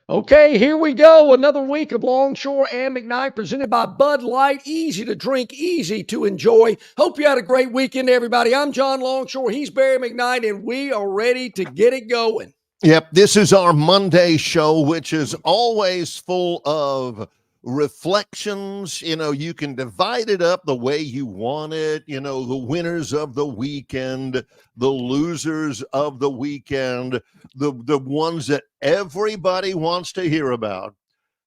Okay, here we go. Another week of Longshore and McKnight presented by Bud Light. Easy to drink, easy to enjoy. Hope you had a great weekend, everybody. I'm John Longshore. He's Barry McKnight, and we are ready to get it going. Yep, this is our Monday show, which is always full of reflections. You can divide it up the way you want it. The winners of the weekend, the losers of the weekend, the ones that everybody wants to hear about.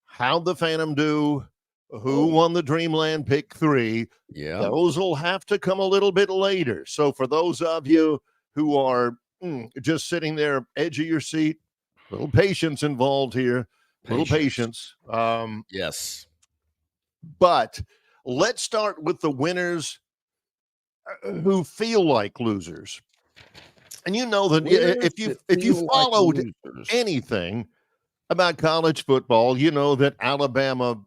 How'd the Phantom do? Who won the Dreamland Pick 3? Yeah. Those will have to come a little bit later. So for those of you who are just sitting there, edge of your seat, little patience involved here. Little patience. Yes. But let's start with the winners who feel like losers. And you know that if you followed anything about college football, you know that Alabama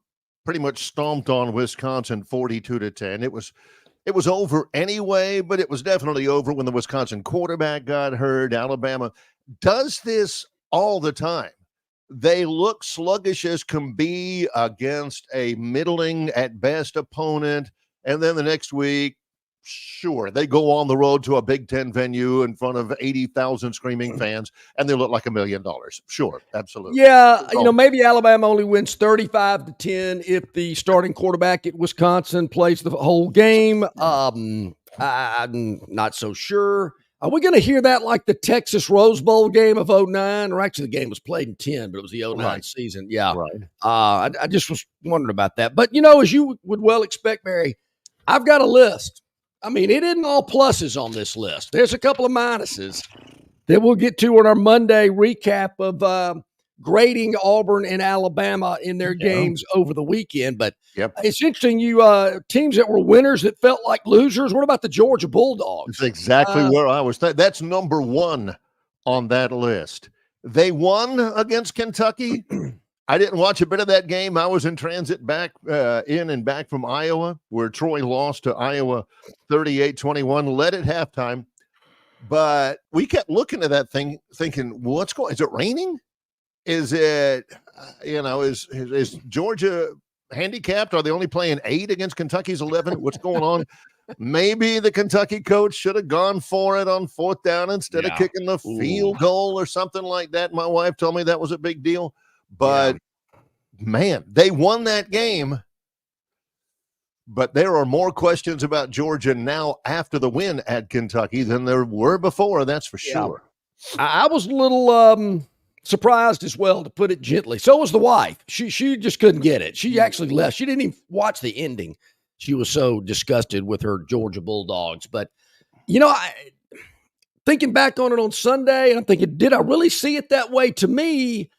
pretty much stomped on Wisconsin 42-10. It was over anyway, but it was definitely over when the Wisconsin quarterback got hurt. Alabama does this all the time. They look sluggish as can be against a middling at best opponent. And then the next week, sure, they go on the road to a Big Ten venue in front of 80,000 screaming fans, and they look like $1 million. Sure, absolutely. Yeah, maybe Alabama only wins 35-10 if the starting quarterback at Wisconsin plays the whole game. I'm not so sure. Are we going to hear that like the Texas Rose Bowl game of 2009? Or actually, the game was played in 10, but it was the 2009 season. Yeah. Right. I just was wondering about that. But, as you would well expect, Barry, I've got a list. I mean, it isn't all pluses on this list. There's a couple of minuses that we'll get to in our Monday recap of grading Auburn and Alabama in their games over the weekend. But it's interesting, teams that were winners that felt like losers. What about the Georgia Bulldogs? That's exactly where I was. That's number one on that list. They won against Kentucky. I didn't watch a bit of that game. I was in transit back from Iowa, where Troy lost to Iowa 38-21, led at halftime. But we kept looking at that thing thinking, what's going on? Is it raining? Is it, is Georgia handicapped? Are they only playing 8 against Kentucky's 11? What's going on? Maybe the Kentucky coach should have gone for it on 4th down instead of kicking the field goal or something like that. My wife told me that was a big deal. But, man, they won that game. But there are more questions about Georgia now after the win at Kentucky than there were before, that's for sure. I was a little surprised as well, to put it gently. So was the wife. She just couldn't get it. She actually left. She didn't even watch the ending. She was so disgusted with her Georgia Bulldogs. But, thinking back on it on Sunday, and I'm thinking, did I really see it that way? To me,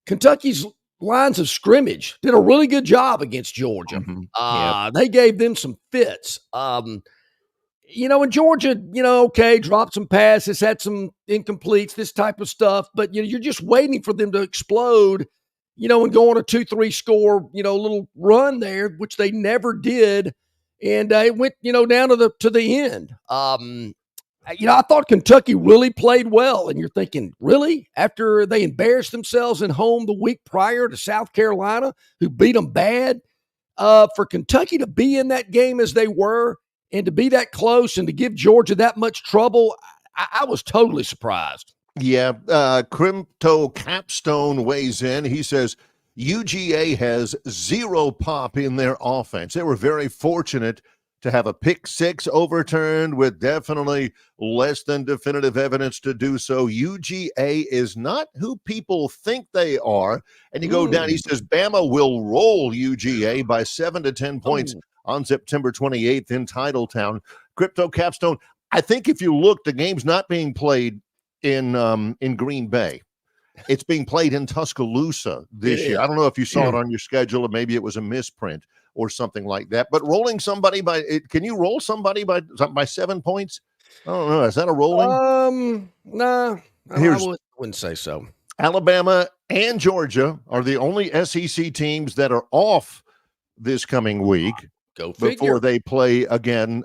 Kentucky's lines of scrimmage did a really good job against Georgia. They gave them some fits. And Georgia, dropped some passes, had some incompletes, this type of stuff. But, you're just waiting for them to explode, and go on a 2-3 score, little run there, which they never did. And it went, down to the end. I thought Kentucky really played well, and you're thinking, really? After they embarrassed themselves at home the week prior to South Carolina, who beat them bad, for Kentucky to be in that game as they were and to be that close and to give Georgia that much trouble, I was totally surprised. Yeah, Crypto Capstone weighs in. He says, UGA has 0 pop in their offense. They were very fortunate to have a pick 6 overturned with definitely less than definitive evidence to do so. UGA is not who people think they are. And you go down, he says, Bama will roll UGA by 7 to 10 points on September 28th in Titletown. Crypto Capstone, I think if you look, the game's not being played in Green Bay. It's being played in Tuscaloosa this year. I don't know if you saw it on your schedule, or maybe it was a misprint or something like that. But rolling somebody can you roll somebody by 7 points? I don't know. Is that a rolling? Nah, I wouldn't say so. Alabama and Georgia are the only SEC teams that are off this coming week. Go figure. Before they play again.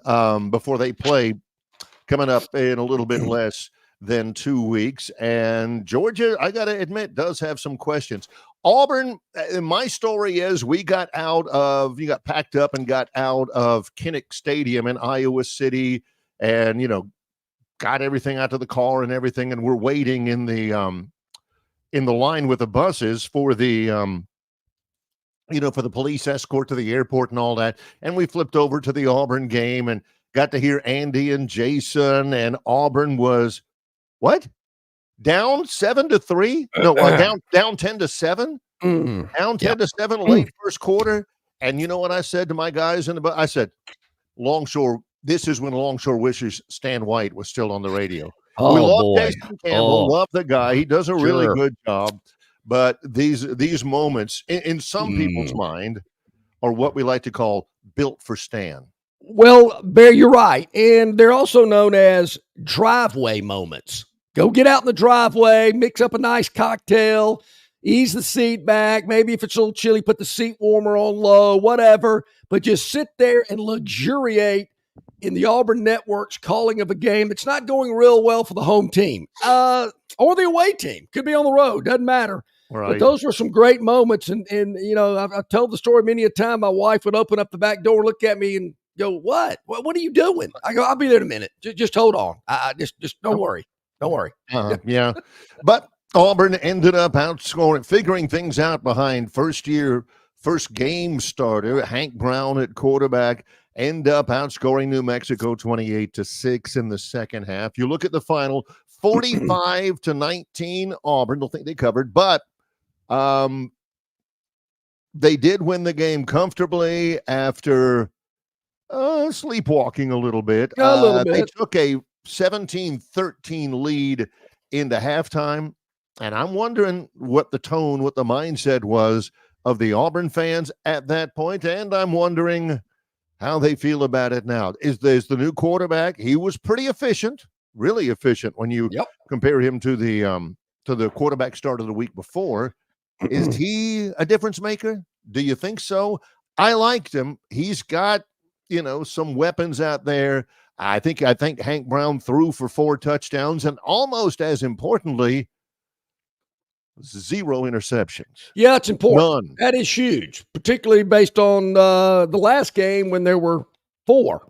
Before they play coming up in a little bit less than 2 weeks. And Georgia, I got to admit, does have some questions. Auburn, my story is you got packed up and got out of Kinnick Stadium in Iowa City and, got everything out to the car and everything. And we're waiting in the line with the buses for the, for the police escort to the airport and all that. And we flipped over to the Auburn game and got to hear Andy and Jason, and Auburn was down 7-3? No, down 10-7. Down 10-7 late first quarter. And you know what I said to my guys I said, Longshore. This is when Longshore wishes Stan White was still on the radio. Oh, we love boy. Jason Campbell, love the guy. He does a really good job. But these moments in some people's mind are what we like to call built for Stan. Well, Bear, you're right. And they're also known as driveway moments. Go get out in the driveway, mix up a nice cocktail, ease the seat back. Maybe if it's a little chilly, put the seat warmer on low, whatever. But just sit there and luxuriate in the Auburn Network's calling of a game that's not going real well for the home team or the away team. Could be on the road. Doesn't matter. Right. But those were some great moments. And I've told the story many a time. My wife would open up the back door, look at me and go, what are you doing? I go, I'll be there in a minute. Just hold on. I just don't worry. Don't worry. Yeah. But Auburn ended up figuring things out behind first game starter, Hank Brown at quarterback, end up outscoring New Mexico 28-6 in the second half. You look at the final, 45-19 Auburn. Don't think they covered, but they did win the game comfortably after sleepwalking a little bit. They took a 17-13 lead into halftime, and I'm wondering what the mindset was of the Auburn fans at that point, and I'm wondering how they feel about it now. Is the new quarterback? He was pretty efficient, really efficient when you compare him to the quarterback start of the week before. Is he a difference maker? Do you think so? I liked him. He's got some weapons out there. I think Hank Brown threw for 4 touchdowns, and almost as importantly, 0 interceptions. Yeah, it's important. None. That is huge, particularly based on the last game when there were 4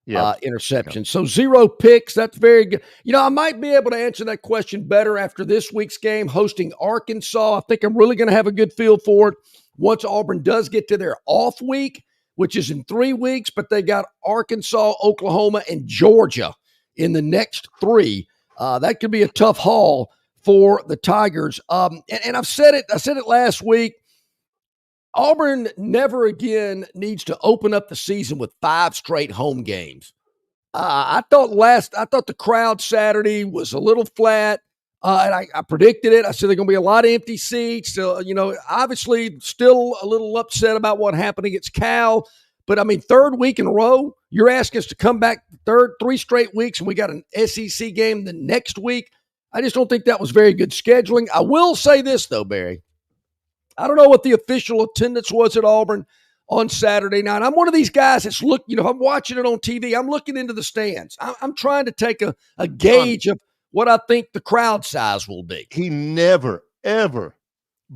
interceptions. So 0 picks, that's very good. I might be able to answer that question better after this week's game hosting Arkansas. I think I'm really going to have a good feel for it once Auburn does get to their off week, which is in 3 weeks, but they got Arkansas, Oklahoma, and Georgia in the next 3. That could be a tough haul for the Tigers. And I said it last week. Auburn never again needs to open up the season with 5 straight home games. I thought the crowd Saturday was a little flat. And I predicted it. I said there's going to be a lot of empty seats. Obviously still a little upset about what happened against Cal. But, 3rd week in a row, you're asking us to come back 3 straight weeks, and we got an SEC game the next week. I just don't think that was very good scheduling. I will say this, though, Barry. I don't know what the official attendance was at Auburn on Saturday night. I'm one of these guys that's I'm watching it on TV. I'm looking into the stands. I'm trying to take a gauge of what I think the crowd size will be. He never, ever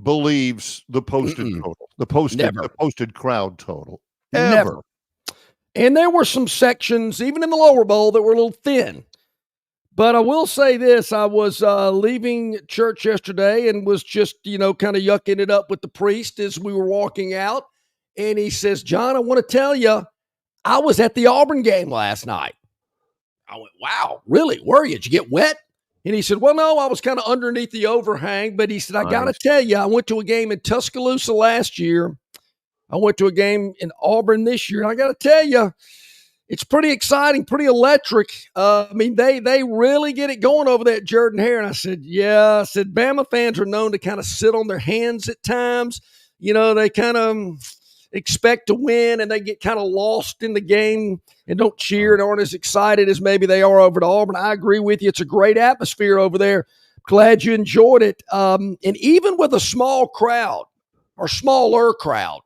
believes the posted total, the posted crowd total. Ever. Never. And there were some sections, even in the lower bowl, that were a little thin. But I will say this. I was leaving church yesterday and was just, kind of yucking it up with the priest as we were walking out. And he says, John, I want to tell you, I was at the Auburn game last night. I went, wow, really? Were you? Did you get wet? And he said, well, no, I was kind of underneath the overhang. But he said, I got to tell you, I went to a game in Tuscaloosa last year. I went to a game in Auburn this year. And I got to tell you, it's pretty exciting, pretty electric. They really get it going over there at Jordan Hare. And I said, yeah. I said, Bama fans are known to kind of sit on their hands at times. They kind of expect to win and they get kind of lost in the game and don't cheer and aren't as excited as maybe they are over to Auburn. I agree with you. It's a great atmosphere over there. Glad you enjoyed it. And even with a small crowd or smaller crowd,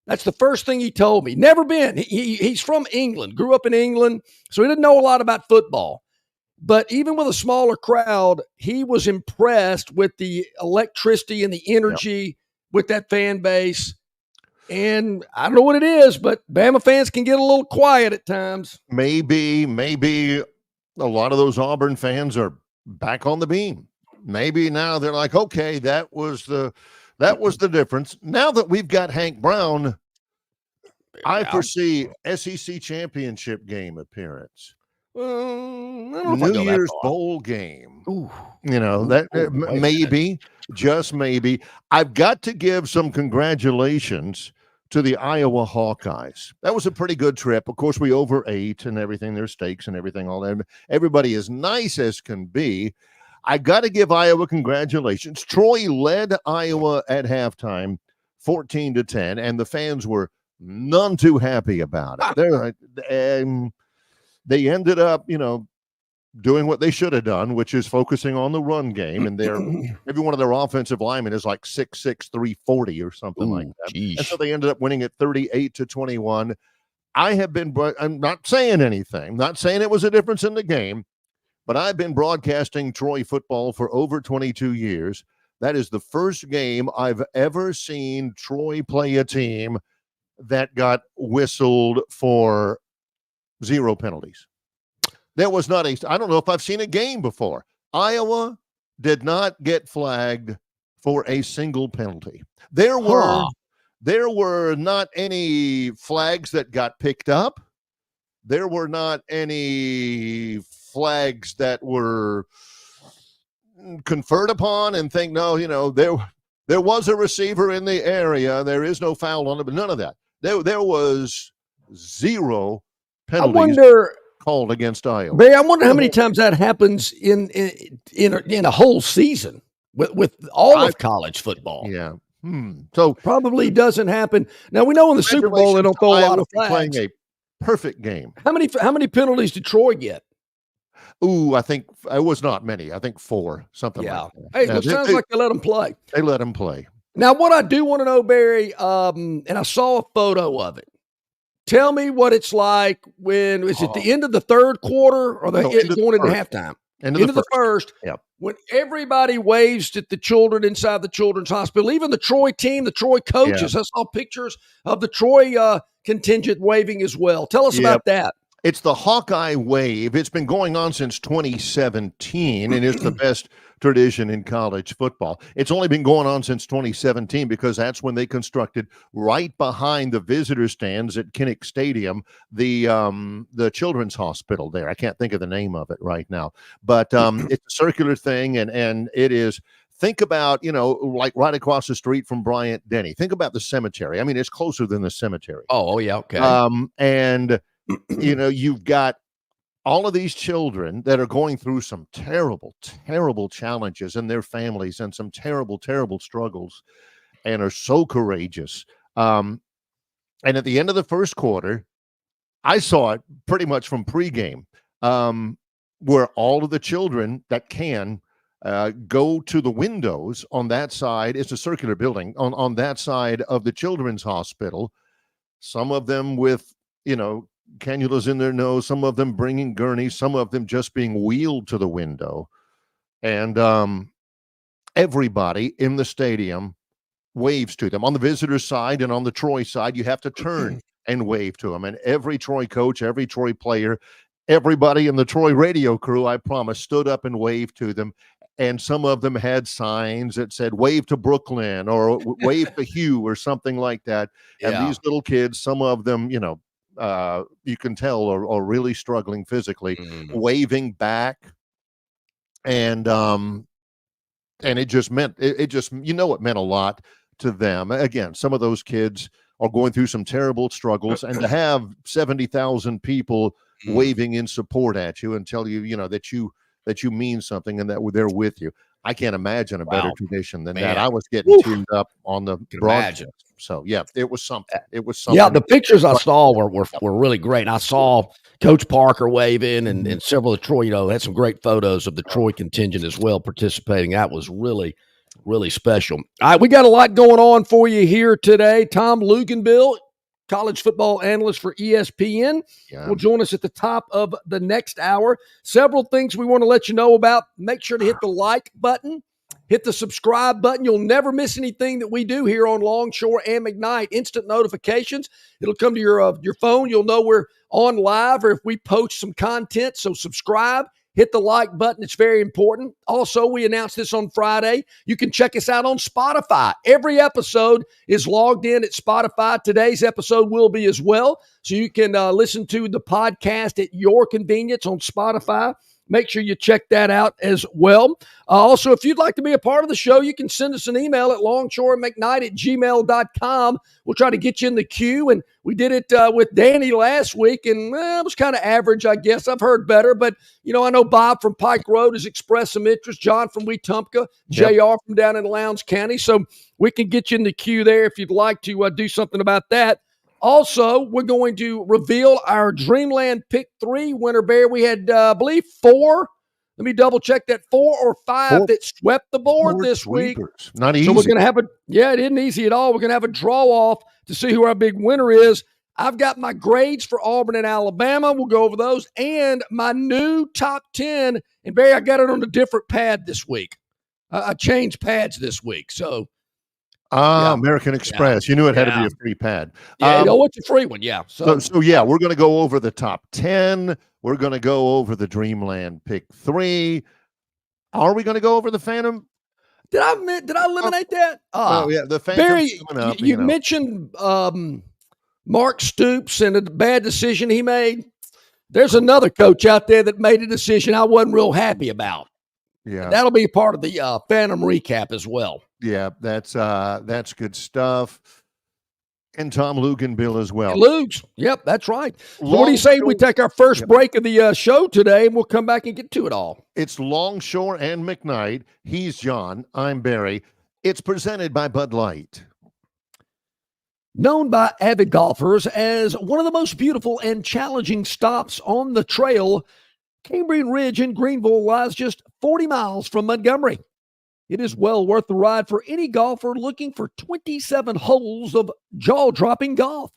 that's the first thing he told me. Never been. He's from England, grew up in England, so he didn't know a lot about football. But even with a smaller crowd, he was impressed with the electricity and the energy with that fan base. And I don't know what it is, but Bama fans can get a little quiet at times. Maybe a lot of those Auburn fans are back on the beam. Maybe now they're like, okay, that was the difference. Now that we've got Hank Brown, I foresee SEC championship game appearance. I don't know if I New go that Year's far. bowl game. Ooh. That maybe, just maybe. I've got to give some congratulations to the Iowa Hawkeyes. That was a pretty good trip. Of course, we overate and everything. There's steaks and everything, all that. Everybody is nice as can be. I got to give Iowa congratulations. Troy led Iowa at halftime, 14-10, and the fans were none too happy about it. They ended up, doing what they should have done, which is focusing on the run game. And every one of their offensive linemen is like 6'6", 340 or something like that. Geez. And so they ended up winning at 38-21. I'm not saying anything, not saying it was a difference in the game, but I've been broadcasting Troy football for over 22 years. That is the first game I've ever seen Troy play a team that got whistled for 0 penalties. There was not I don't know if I've seen a game before. Iowa did not get flagged for a single penalty. There were not any flags that got picked up. There were not any flags that were conferred upon and think, no, there was a receiver in the area. There is no foul on it, but none of that. There was 0 penalties called against Iowa. Barry, I wonder how many times that happens in a whole season with all of college football. Yeah. So probably doesn't happen. Now we know in the Super Bowl they don't throw a lot of flags. Playing a perfect game. How many penalties did Troy get? Ooh, I think it was not many. I think 4, something like that. Hey, it sounds like they let them play. They let them play. Now, what I do want to know, Barry, and I saw a photo of it. Tell me what it's like when is it the end of the third quarter or going into halftime? End of the first. Yeah. When everybody waves at the children inside the children's hospital, even the Troy team, the Troy coaches. I saw pictures of the Troy contingent waving as well. Tell us about that. It's the Hawkeye wave. It's been going on since 2017, and it's the best tradition in college football. It's only been going on since 2017 because that's when they constructed right behind the visitor stands at Kinnick Stadium, the children's hospital there. I can't think of the name of it right now, but it's a circular thing, and it is. Think about, like right across the street from Bryant-Denny. Think about the cemetery. I mean, it's closer than the cemetery. Oh yeah, okay. And you've got all of these children that are going through some terrible, terrible challenges in their families and some terrible, terrible struggles and are so courageous. And at the end of the first quarter, I saw it pretty much from pregame, where all of the children that can go to the windows on that side. It's a circular building on that side of the children's hospital. Some of them with, cannulas in their nose, some of them bringing gurneys, some of them just being wheeled to the window. And everybody in the stadium waves to them. On the visitor side and on the Troy side, you have to turn and wave to them. And every Troy coach, every Troy player, everybody in the Troy radio crew, I promise, stood up and waved to them. And some of them had signs that said, wave to Brooklyn or wave to Hugh or something like that. And these little kids, some of them, you can tell are really struggling physically, waving back. And it just meant, it meant a lot to them. Again, some of those kids are going through some terrible struggles, and to have 70,000 people waving in support at you and tell you, that you mean something and that they're with you. I can't imagine a better tradition than that. I was getting tuned up on the broadcast. So it was something. It was something. Yeah, the pictures I saw were really great. I saw Coach Parker waving and several of Troy, had some great photos of the Troy contingent as well participating. That was really, really special. All right, we got a lot going on for you here today. Tom Luganbill, college football analyst for ESPN, will join us at the top of the next hour. Several things we want to let you know about. Make sure to hit the like button. Hit the subscribe button. You'll never miss anything that we do here on Longshore and McKnight. Instant notifications. It'll come to your phone. You'll know we're on live or if we post some content. So subscribe. Hit the like button. It's very important. Also, we announced this on Friday. You can check us out on Spotify. Every episode is logged in at Spotify. Today's episode will be as well. So you can listen to the podcast at your convenience on Spotify. Make sure you check that out as well. Also, if you'd like to be a part of the show, you can send us an email at longshoremcknight@gmail.com. We'll try to get you in the queue. And we did it with Danny last week, and it was kind of average, I guess. I've heard better. But, I know Bob from Pike Road has expressed some interest, John from Wetumpka, JR from down in Lowndes County. So we can get you in the queue there if you'd like to do something about that. Also, we're going to reveal our Dreamland Pick 3 winner, Bear. We had, I believe, 4. Let me double check that. 4 or 5 that swept the board this week. Not easy. So we're going to have it isn't easy at all. We're going to have a draw off to see who our big winner is. I've got my grades for Auburn and Alabama. We'll go over those. And my new top 10. And, Barry, I got it on a different pad this week. I changed pads this week. So. American Express. You knew it had to be a free pad. It's a free one, yeah. So we're going to go over the top 10. We're going to go over the Dreamland Pick 3. Are we going to go over the Phantom? Did I eliminate that? The Phantom. Barry, you mentioned Mark Stoops and a bad decision he made. There's another coach out there that made a decision I wasn't real happy about. Yeah, and that'll be part of the Phantom recap as well. Yeah, that's good stuff. And Tom Luganbill as well. Lugs. Yep, that's right. So what do you say we take our first break of the show today, and we'll come back and get to it all? It's Longshore and McKnight. He's John. I'm Barry. It's presented by Bud Light. Known by avid golfers as one of the most beautiful and challenging stops on the trail, Cambrian Ridge in Greenville lies just 40 miles from Montgomery. It is well worth the ride for any golfer looking for 27 holes of jaw-dropping golf.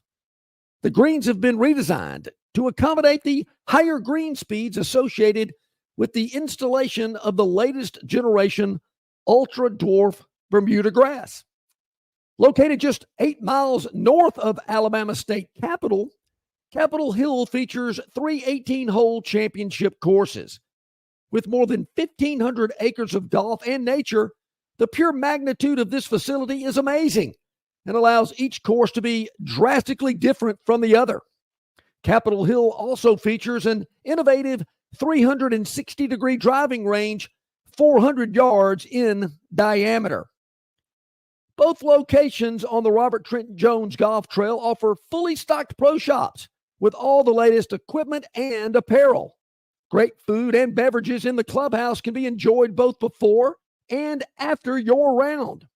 The greens have been redesigned to accommodate the higher green speeds associated with the installation of the latest generation ultra-dwarf Bermuda grass. Located just 8 miles north of Alabama State Capitol, Capitol Hill features 3 18-hole championship courses. With more than 1,500 acres of golf and nature, the pure magnitude of this facility is amazing and allows each course to be drastically different from the other. Capitol Hill also features an innovative 360-degree driving range, 400 yards in diameter. Both locations on the Robert Trent Jones Golf Trail offer fully stocked pro shops with all the latest equipment and apparel. Great food and beverages in the clubhouse can be enjoyed both before and after your round.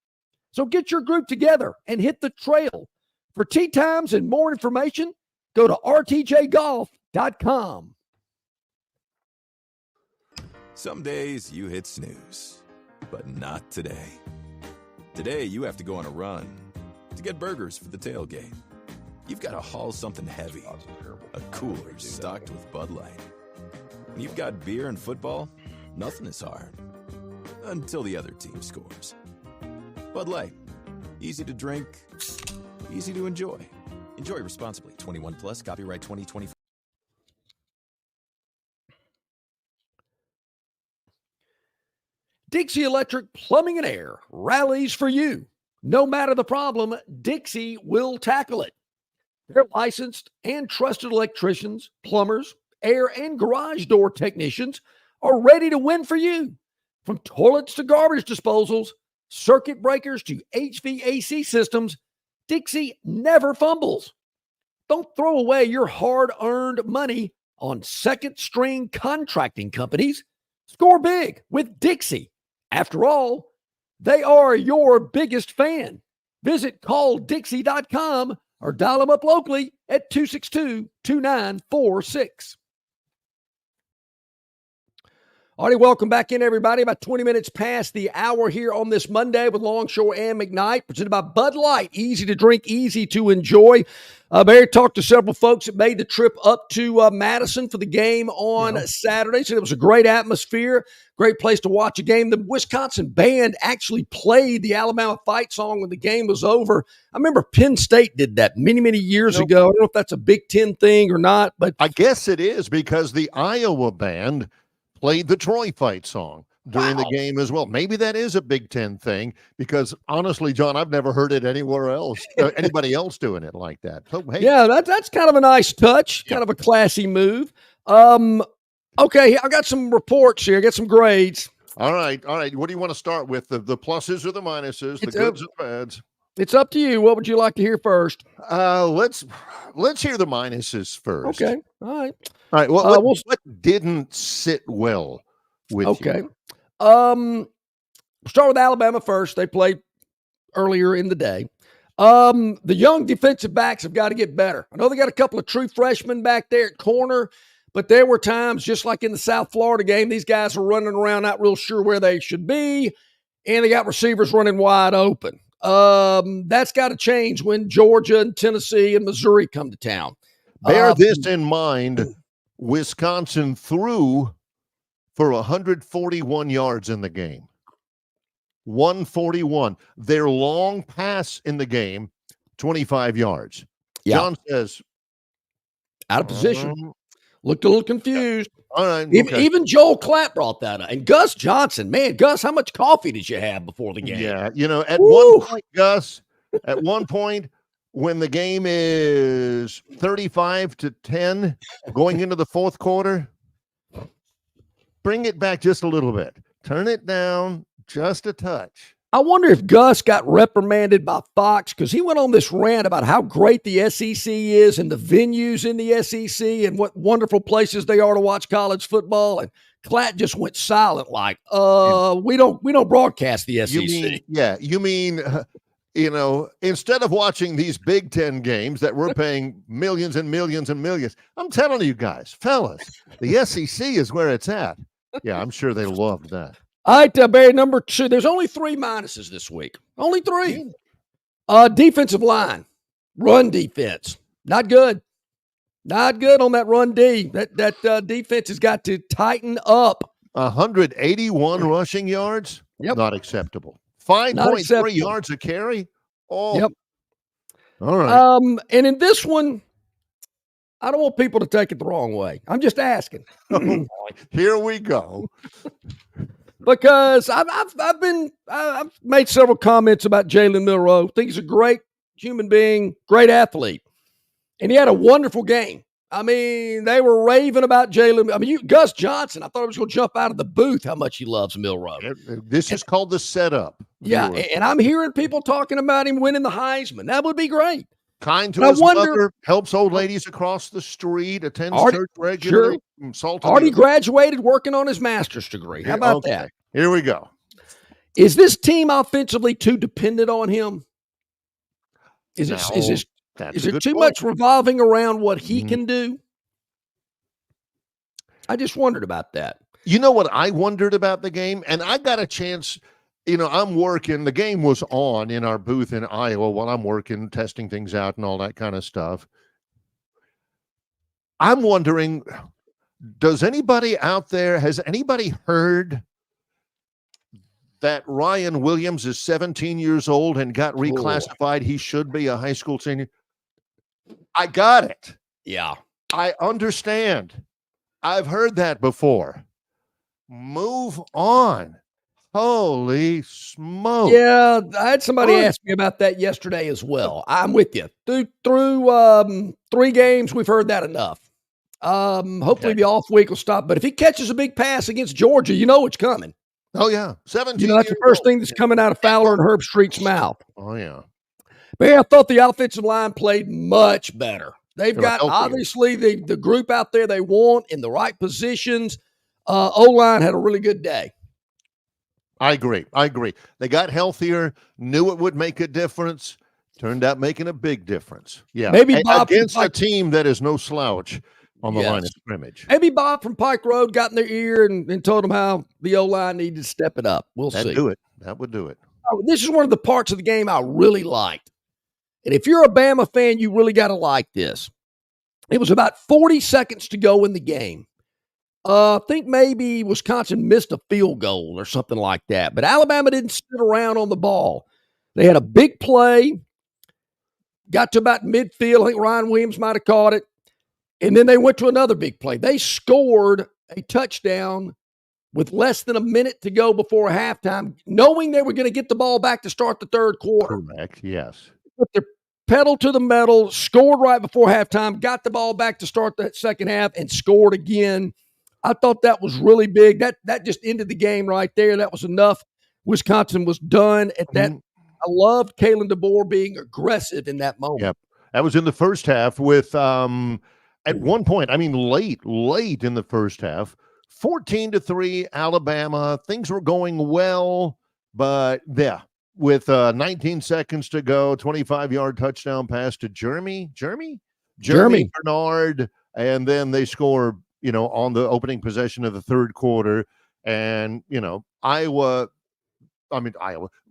So get your group together and hit the trail. For tee times and more information, go to rtjgolf.com. Some days you hit snooze, but not today. Today you have to go on a run to get burgers for the tailgate. You've got to haul something heavy, a cooler stocked with Bud Light. You've got beer and football, nothing is hard. Until the other team scores. Bud Light, easy to drink, easy to enjoy. Enjoy responsibly. 21 plus, copyright 2024. Dixie Electric Plumbing and Air rallies for you. No matter the problem, Dixie will tackle it. They're licensed and trusted electricians, plumbers, air and garage door technicians are ready to win for you. From toilets to garbage disposals, circuit breakers to HVAC systems, Dixie never fumbles. Don't throw away your hard-earned money on second-string contracting companies. Score big with Dixie. After all, they are your biggest fan. Visit calldixie.com or dial them up locally at 262-2946. Alrighty, welcome back in, everybody. About 20 minutes past the hour here on this Monday with Longshore and McKnight, presented by Bud Light. Easy to drink, easy to enjoy. Barry talked to several folks that made the trip up to Madison for the game on Saturday. Said it was a great atmosphere, great place to watch a game. The Wisconsin band actually played the Alabama fight song when the game was over. I remember Penn State did that many, many years ago. I don't know if that's a Big Ten thing or not, but I guess it is, because the Iowa band played the Troy fight song during the game as well. Maybe that is a Big Ten thing, because honestly, John, I've never heard it anywhere else, anybody else doing it like that. So, hey. Yeah, that's kind of a nice touch, kind of a classy move. Okay, I got some reports here. I got some grades. All right. What do you want to start with? The pluses or the minuses, the goods and bads? It's up to you. What would you like to hear first? Let's hear the minuses first. Okay. All right. What didn't sit well with you? We'll start with Alabama first. They played earlier in the day. The young defensive backs have got to get better. I know they got a couple of true freshmen back there at corner, but there were times, just like in the South Florida game, these guys were running around not real sure where they should be, and they got receivers running wide open. That's got to change when Georgia and Tennessee and Missouri come to town. Bear this in mind. Wisconsin threw for 141 yards in the game. 141. Their long pass in the game, 25 yards. Yeah. John says, out of position. Looked a little confused. All right. Even Joel Clapp brought that up. And Gus Johnson, man, Gus, how much coffee did you have before the game? Yeah, at one point, Gus, when the game is 35-10 going into the fourth quarter, bring it back just a little bit. Turn it down just a touch. I wonder if Gus got reprimanded by Fox, because he went on this rant about how great the SEC is and the venues in the SEC and what wonderful places they are to watch college football. And Klatt just went silent, like, we don't broadcast the SEC. You mean instead of watching these Big Ten games that we're paying millions and millions and millions, I'm telling you guys, fellas, the SEC is where it's at. Yeah, I'm sure they loved that. All right, Barry, number 2. There's only 3 minuses this week. Only 3. Defensive line, run defense, not good. Not good on that run D. That defense has got to tighten up. 181 rushing yards? Yep. Not acceptable. 5.3 yards a carry? Oh. Yep. All right. And in this one, I don't want people to take it the wrong way. I'm just asking. Here we go. Because I've made several comments about Jalen Milroe. Think he's a great human being, great athlete. And he had a wonderful game. I mean, they were raving about Jalen. I mean, Gus Johnson, I thought he was going to jump out of the booth how much he loves Milroe. This is called the setup. Yeah, and I'm hearing people talking about him winning the Heisman. That would be great. Kind to his mother, helps old ladies across the street, attends church regularly. Sure. Already graduated, working on his master's degree. How about that? Here we go. Is this team offensively too dependent on him? Is there too much revolving around what he can do? I just wondered about that. You know what I wondered about the game? And I got a chance, I'm working. The game was on in our booth in Iowa while I'm working, testing things out and all that kind of stuff. I'm wondering, has anybody heard that Ryan Williams is 17 years old and got reclassified? He should be a high school senior. I got it. Yeah. I understand. I've heard that before. Move on. Holy smoke. Yeah, I had somebody ask me about that yesterday as well. I'm with you. Through 3 games, we've heard that enough. Hopefully the off week will stop. But if he catches a big pass against Georgia, it's coming. Oh, yeah. 17 that's the first thing that's coming out of Fowler and Herb Street's mouth. Oh, yeah. But I thought the offensive line played much better. They've got, obviously, the group out there they want in the right positions. O-line had a really good day. I agree. They got healthier, knew it would make a difference, turned out making a big difference. Yeah. Maybe Bob against a team that is no slouch. on the line of scrimmage. Maybe Bob from Pike Road got in their ear and told them how the O-line needed to step it up. We'll see. That would do it. Oh, this is one of the parts of the game I really liked. And if you're a Bama fan, you really got to like this. It was about 40 seconds to go in the game. I think maybe Wisconsin missed a field goal or something like that. But Alabama didn't sit around on the ball. They had a big play, got to about midfield. I think Ryan Williams might have caught it. And then they went to another big play. They scored a touchdown with less than a minute to go before halftime, knowing they were going to get the ball back to start the third quarter. Correct, yes. Put their pedal to the metal, scored right before halftime, got the ball back to start that second half, and scored again. I thought that was really big. That just ended the game right there. That was enough. Wisconsin was done at that. I loved Kalen DeBoer being aggressive in that moment. Yep. That was in the first half with at one point, I mean, late in the first half, 14-3 Alabama. Things were going well, but yeah, with 19 seconds to go, 25-yard touchdown pass to Jeremy Bernard, and then they score, on the opening possession of the third quarter. And,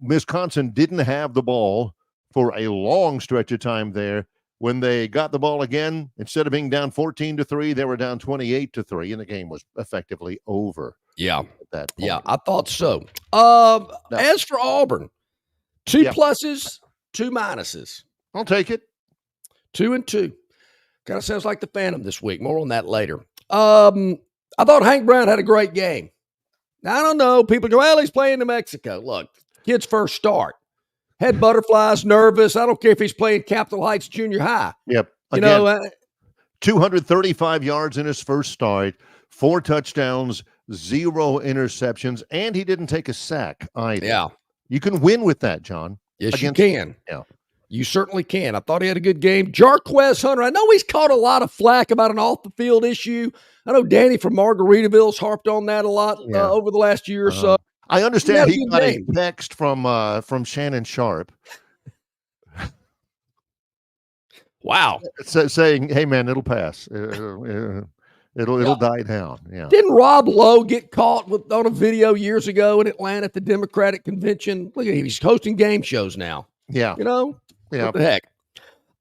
Wisconsin didn't have the ball for a long stretch of time there. When they got the ball again, instead of being down 14-3, they were down 28-3, and the game was effectively over. Yeah. At that point. Yeah, I thought so. As for Auburn, 2 pluses, 2 minuses. I'll take it. 2 and 2. Kind of sounds like the Phantom this week. More on that later. I thought Hank Brown had a great game. Now, I don't know. People go, well, he's playing New Mexico. Look, kid's first start. Had butterflies, nervous. I don't care if he's playing Capitol Heights Junior High. Yep. Again, 235 yards in his first start, 4 touchdowns, 0 interceptions, and he didn't take a sack either. Yeah. You can win with that, John. Yes, you can. Yeah. You certainly can. I thought he had a good game. Jarquez Hunter, I know he's caught a lot of flack about an off-the-field issue. I know Danny from Margaritaville's harped on that a lot over the last year or so. I understand he got a text from Shannon Sharp. Wow. Saying, hey, man, it'll pass. It'll die down. Yeah. Didn't Rob Lowe get caught on a video years ago in Atlanta at the Democratic Convention? Look at him. He's hosting game shows now. Yeah. Yeah. What the heck?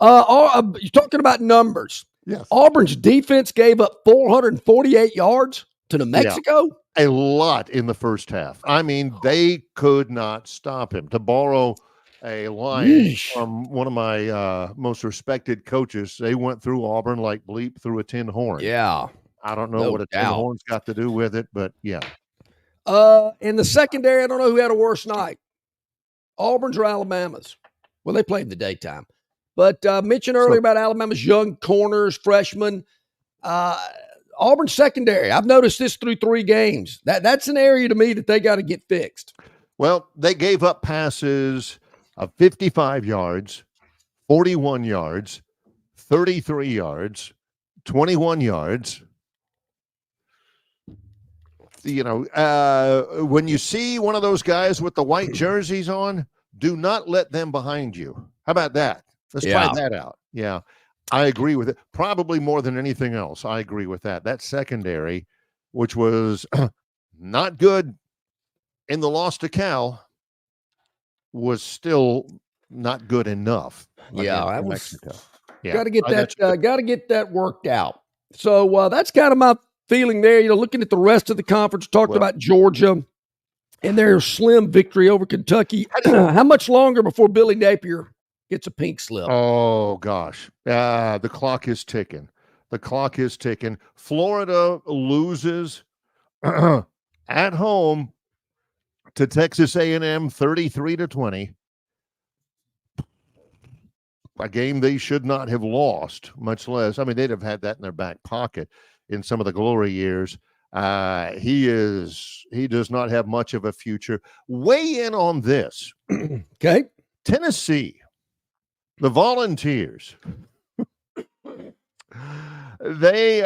You're talking about numbers. Yes. Auburn's defense gave up 448 yards to New Mexico. A lot in the first half. I mean, they could not stop him. To borrow a line from one of my most respected coaches, they went through Auburn like bleep through a tin horn. Yeah. I don't know what a tin horn's got to do with it, but yeah. In the secondary, I don't know who had a worse night. Auburn's or Alabama's. Well, they played in the daytime. But mentioned earlier about Alabama's young corners, freshmen. Auburn secondary, I've noticed this through 3 games. That's an area to me that they got to get fixed. Well, they gave up passes of 55 yards, 41 yards, 33 yards, 21 yards. When you see one of those guys with the white jerseys on, do not let them behind you. How about that? Let's try that out. Yeah. I agree with it. Probably more than anything else. I agree with that. That secondary, which was not good in the loss to Cal, was still not good enough. Yeah, Mexico. Got to get that. Got to get that worked out. So that's kind of my feeling there. Looking at the rest of the conference, talked about Georgia and their slim victory over Kentucky. How much longer before Billy Napier gets a pink slip? Oh, gosh. The clock is ticking. Florida loses at home to Texas A&M 33-20. A game they should not have lost, much less. I mean, they'd have had that in their back pocket in some of the glory years. He does not have much of a future. Weigh in on this. Okay. Tennessee. The Volunteers, they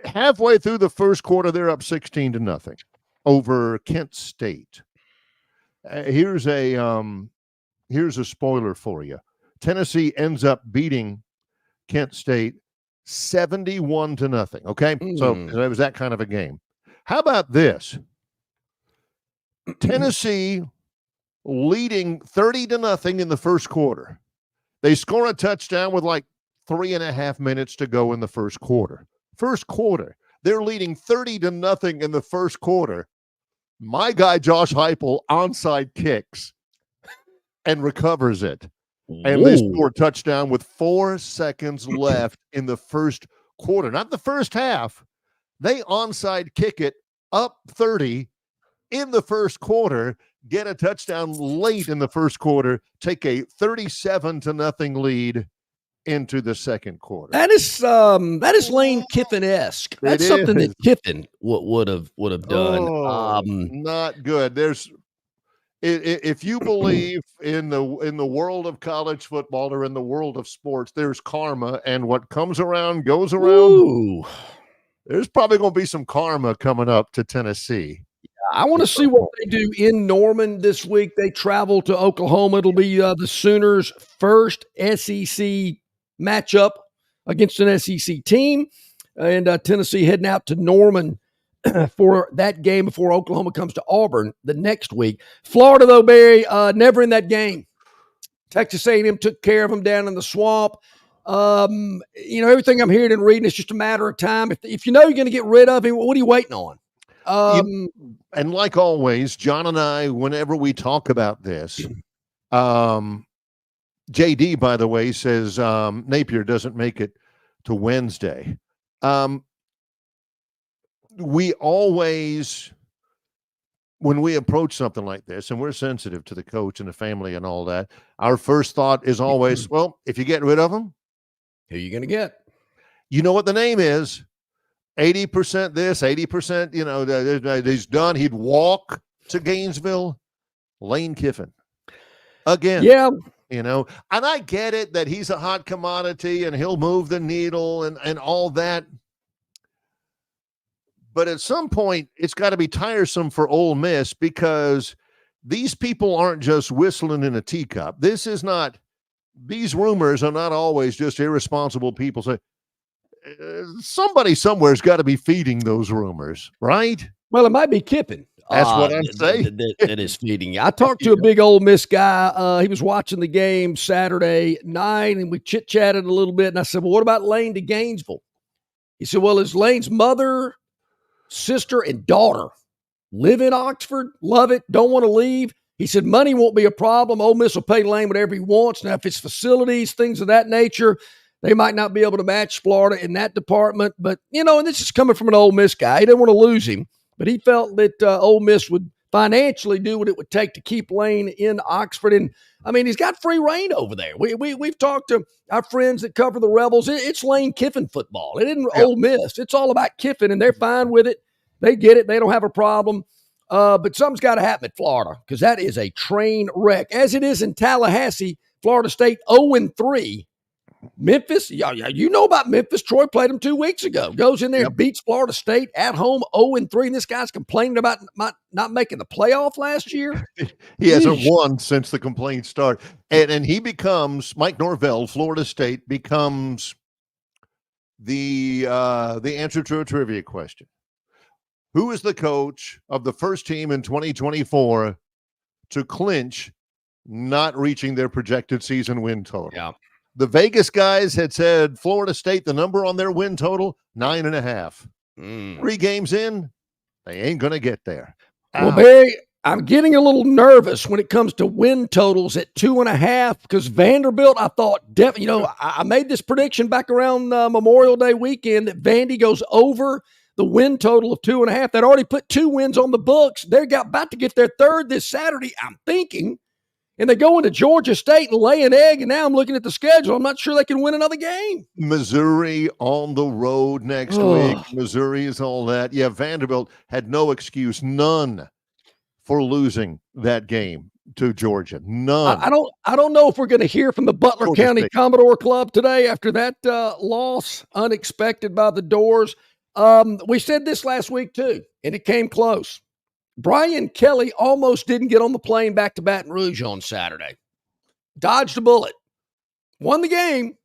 halfway through the first quarter, they're up 16-0 over Kent State. Here's a spoiler for you. Tennessee ends up beating Kent State 71-0. Okay. So it was that kind of a game. How about this? Tennessee leading 30-0 in the first quarter. They score a touchdown with like 3.5 minutes to go in the first quarter. First quarter. They're leading 30-0 in the first quarter. My guy, Josh Heupel, onside kicks and recovers it. And they score a touchdown with 4 seconds left in the first quarter. Not the first half. They onside kick it up 30 in the first quarter, get a touchdown late in the first quarter, take a 37-0 lead into the second quarter. That is Lane Kiffin-esque. That's something that Kiffin would have done. Not good. If you believe in the world of college football or in the world of sports, there's karma, and what comes around goes around. Ooh. There's probably going to be some karma coming up to Tennessee. I want to see what they do in Norman this week. They travel to Oklahoma. It'll be the Sooners' first SEC matchup against an SEC team, and Tennessee heading out to Norman for that game before Oklahoma comes to Auburn the next week. Florida, though, Barry, never in that game. Texas A&M took care of them down in the swamp. Everything I'm hearing and reading is just a matter of time. If you know you're going to get rid of him, what are you waiting on? And like always, John and I, whenever we talk about this, JD, by the way, says Napier doesn't make it to Wednesday. We always, when we approach something like this, and we're sensitive to the coach and the family and all that, our first thought is always, well, if you get rid of him, who are you going to get? You know what the name is. 80% this, 80%, he's done. He'd walk to Gainesville. Lane Kiffin. Again. Yeah. And I get it that he's a hot commodity and he'll move the needle and all that. But at some point, it's got to be tiresome for Ole Miss because these people aren't just whistling in a teacup. These rumors are not always just irresponsible people saying, somebody somewhere's got to be feeding those rumors, right? Well, it might be Kiffin. That's what I'm saying. That is feeding you. I talked to a big Ole Miss guy. He was watching the game Saturday night, and we chit-chatted a little bit. And I said, well, what about Lane to Gainesville? He said, well, his Lane's mother, sister, and daughter live in Oxford, love it, don't want to leave. He said, money won't be a problem. Ole Miss will pay Lane whatever he wants. Now, if it's facilities, things of that nature, they might not be able to match Florida in that department. But, and this is coming from an Ole Miss guy. He didn't want to lose him, but he felt that Ole Miss would financially do what it would take to keep Lane in Oxford. And, he's got free reign over there. We've talked to our friends that cover the Rebels. It's Lane Kiffin football. It isn't Ole Miss. It's all about Kiffin, and they're fine with it. They get it. They don't have a problem. But something's got to happen at Florida because that is a train wreck. As it is in Tallahassee, Florida State 0-3. Memphis, you know about Memphis. Troy played them 2 weeks ago. Goes in there and beats Florida State at home 0-3. And this guy's complaining about not making the playoff last year. He hasn't won since the complaints start. And he becomes, Mike Norvell, Florida State, becomes the answer to a trivia question. Who is the coach of the first team in 2024 to clinch not reaching their projected season win total? Yeah. The Vegas guys had said Florida State, the number on their win total, 9.5. 3 games in, they ain't going to get there. Well, Barry, I'm getting a little nervous when it comes to win totals at 2.5 because Vanderbilt, I thought, I made this prediction back around Memorial Day weekend that Vandy goes over the win total of 2.5. They'd already put 2 wins on the books. They're about to get their third this Saturday, I'm thinking. And they go into Georgia State and lay an egg, and now I'm looking at the schedule. I'm not sure they can win another game. Missouri on the road next week. Missouri is all that. Yeah, Vanderbilt had no excuse, none, for losing that game to Georgia. None. I don't know if we're going to hear from the Butler Georgia County State. Commodore Club today after that loss, unexpected by the doors. We said this last week, too, and it came close. Brian Kelly almost didn't get on the plane back to Baton Rouge on Saturday. Dodged a bullet. Won the game.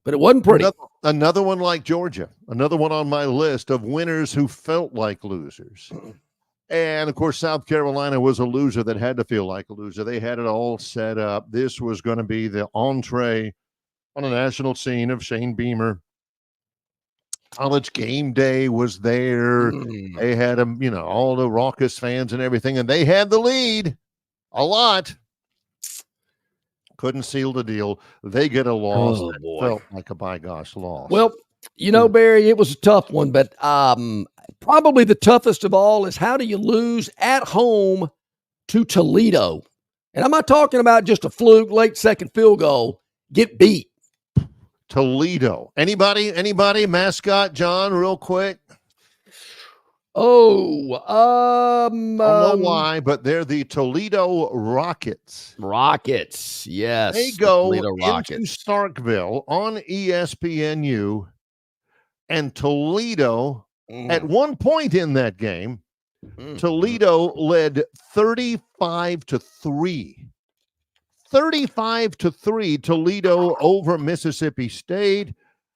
but it wasn't pretty. Another one like Georgia, another one on my list of winners who felt like losers. And, of course, South Carolina was a loser that had to feel like a loser. They had it all set up. This was going to be the entree on a national scene of Shane Beamer. College game day was there. They had them, all the raucous fans and everything, and they had the lead a lot. Couldn't seal the deal. They get a loss that felt like a by gosh loss. Well, Barry, it was a tough one, but probably the toughest of all is how do you lose at home to Toledo? And I'm not talking about just a fluke, late second field goal, get beat. Toledo. Anybody? Mascot, John, real quick. I don't know why, but they're the Toledo Rockets. Rockets, yes. They go into Starkville on ESPNU, and Toledo, at one point in that game, Toledo led 35-3. 35-3, Toledo over Mississippi State.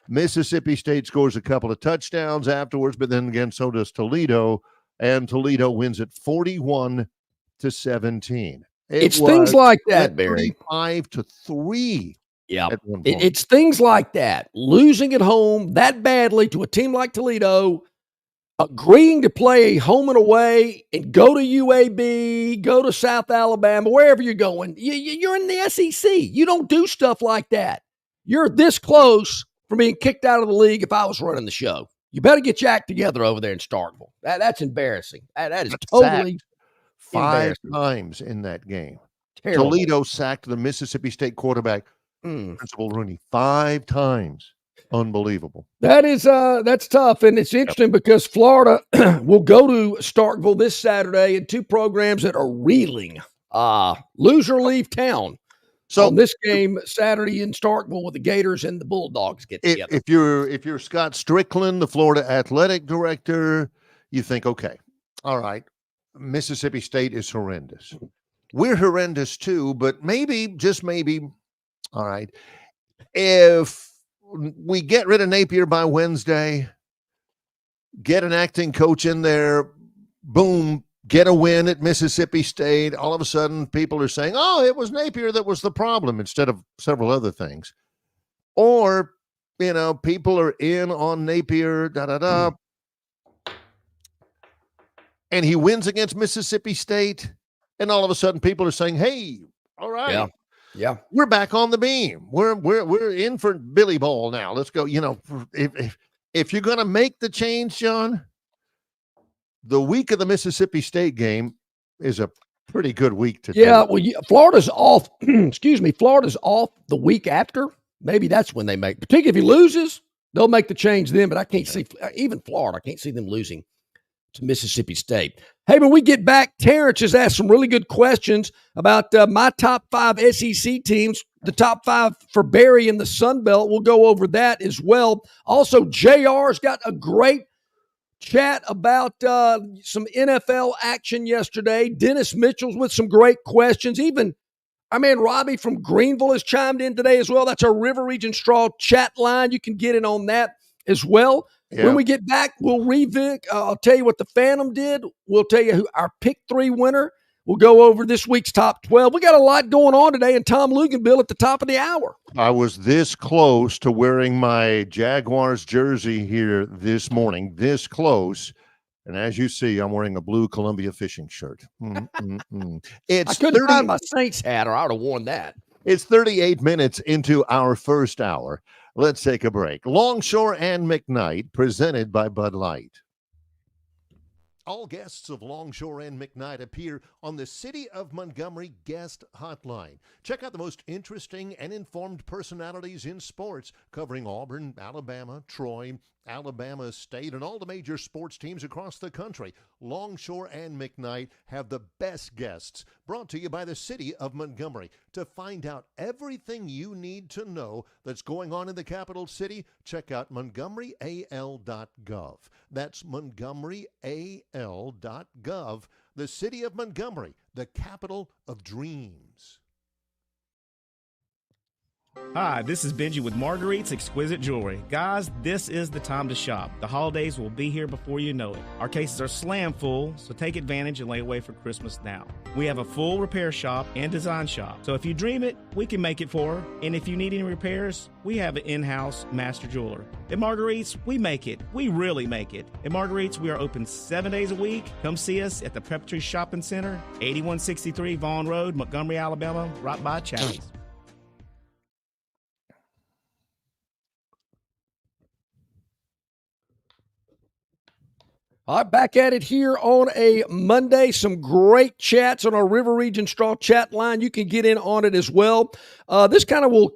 Mississippi State scores a couple of touchdowns afterwards, but then again, so does Toledo, and Toledo wins it 41-17. It's things like that, Barry. 35-3. Yeah, it's things like that. Losing at home that badly to a team like Toledo, agreeing to play home and away and go to UAB, go to South Alabama, wherever you're going. You're in the SEC. You don't do stuff like that. You're this close from being kicked out of the league if I was running the show. You better get your act together over there in Starkville. That's embarrassing. That is totally five times in that game. Terrible. Toledo sacked the Mississippi State quarterback, Principal Rooney, 5 times. Unbelievable. That's tough, and it's interesting because Florida will go to Starkville this Saturday, and 2 programs that are reeling. Lose or leave town. So this game Saturday in Starkville with the Gators and the Bulldogs get together. If you're Scott Strickland, the Florida athletic director, you think, okay, all right, Mississippi State is horrendous. We're horrendous too, but maybe, just maybe, all right, if we get rid of Napier by Wednesday, get an acting coach in there, boom, get a win at Mississippi State. All of a sudden, people are saying, oh, it was Napier that was the problem instead of several other things. Or, people are in on Napier, and he wins against Mississippi State, and all of a sudden people are saying, hey, all right. Yeah. We're back on the beam. We're in for Billy Ball now. Let's go. If you're going to make the change, John, the week of the Mississippi State game is a pretty good week to do. Well, Florida's off. Excuse me. Florida's off the week after. Maybe that's when they make, particularly if he loses, they'll make the change then, but I can't see, even Florida, I can't see them losing to Mississippi State. Hey, when we get back, Terrence has asked some really good questions about my top 5 SEC teams, the top 5 for Barry in the Sun Belt. We'll go over that as well. Also, JR's got a great chat about some NFL action yesterday. Dennis Mitchell's with some great questions. Even our man Robbie from Greenville has chimed in today as well. That's our River Region Straw chat line. You can get in on that as well. Yeah. When we get back, we'll revisit. I'll tell you what the Phantom did. We'll tell you who our pick 3 winner. We'll go over this week's top 12. We got a lot going on today, and Tom Luganbill at the top of the hour. I was this close to wearing my Jaguars jersey here this morning, this close. And as you see, I'm wearing a blue Columbia fishing shirt. I couldn't find my Saints hat, or I would have worn that. It's 38 minutes into our first hour. Let's take a break. Longshore and McKnight, presented by Bud Light. All guests of Longshore and McKnight appear on the City of Montgomery Guest Hotline. Check out the most interesting and informed personalities in sports, covering Auburn, Alabama, Troy, Alabama State, and all the major sports teams across the country. Longshore and McKnight have the best guests, brought to you by the City of Montgomery. To find out everything you need to know that's going on in the capital city, check out montgomeryal.gov. That's montgomeryal.gov. The City of Montgomery, the capital of dreams. Hi, this is Benji with Marguerite's Exquisite Jewelry. Guys, this is the time to shop. The holidays will be here before you know it. Our cases are slam full, so take advantage and lay away for Christmas now. We have a full repair shop and design shop. So if you dream it, we can make it for her. And if you need any repairs, we have an in-house master jeweler. At Marguerite's, we make it. We really make it. At Marguerite's, we are open 7 days a week. Come see us at the Preparatory Shopping Center, 8163 Vaughn Road, Montgomery, Alabama, right by Chatty's. All right, back at it here on a Monday. Some great chats on our River Region Straw chat line. You can get in on it as well. This will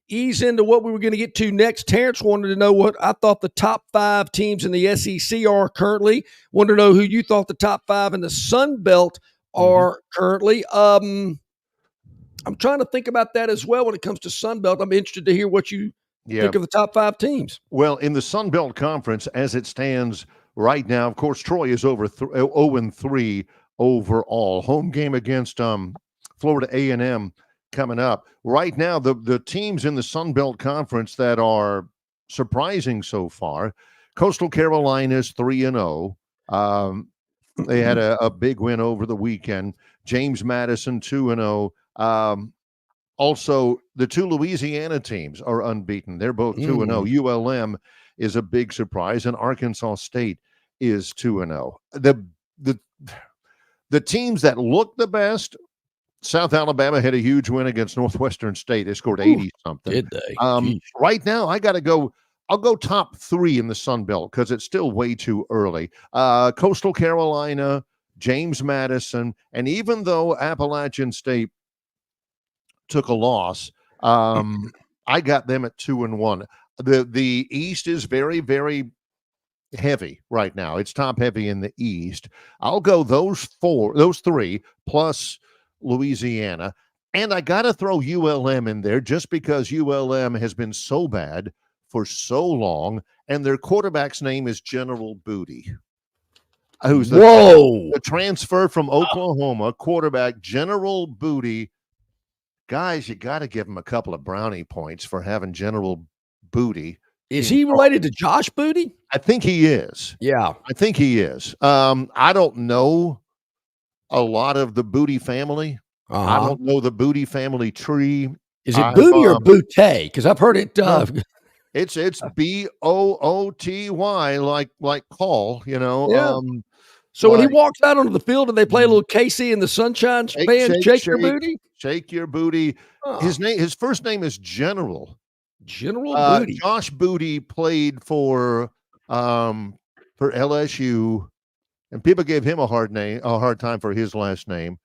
ease into what we were going to get to next. Terrence wanted to know what I thought the top 5 teams in the SEC are currently. Wanted to know who you thought the top 5 in the Sun Belt are currently. I'm trying to think about that as well when it comes to Sun Belt. I'm interested to hear what you think of the top 5 teams. Well, in the Sun Belt Conference, as it stands right now, of course, Troy is over 0-3 overall. Home game against Florida A&M coming up. Right now, the teams in the Sun Belt Conference that are surprising so far, Coastal Carolina's 3-0. They had a big win over the weekend. James Madison 2-0. Also, the 2 Louisiana teams are unbeaten. They're both 2-0. ULM is a big surprise, and Arkansas State is 2-0. The teams that look the best, South Alabama had a huge win against Northwestern State. They scored 80-something. Did they? Right now, I'll go top 3 in the Sun Belt because it's still way too early. Coastal Carolina, James Madison, and even though Appalachian State took a loss, I got them at 2-1. The East is very, very heavy right now. It's top heavy in the East. I'll go those 3 plus Louisiana. And I got to throw ULM in there just because ULM has been so bad for so long. And their quarterback's name is General Booty, who's the transfer from Oklahoma quarterback, General Booty. Guys, you got to give him a couple of brownie points for having General Booty. Is he related to Josh Booty? I think he is. Yeah. I think he is. I don't know a lot of the Booty family. I don't know the Booty family tree. Is it Booty or Booty? Because I've heard it. It's Booty, like call, you know. Yeah. So when he walks out onto the field and they play a little Casey and the Sunshine Band, shake your booty? Shake your booty. His first name is General. General Booty. Josh Booty played for LSU, and people gave him a hard time for his last name.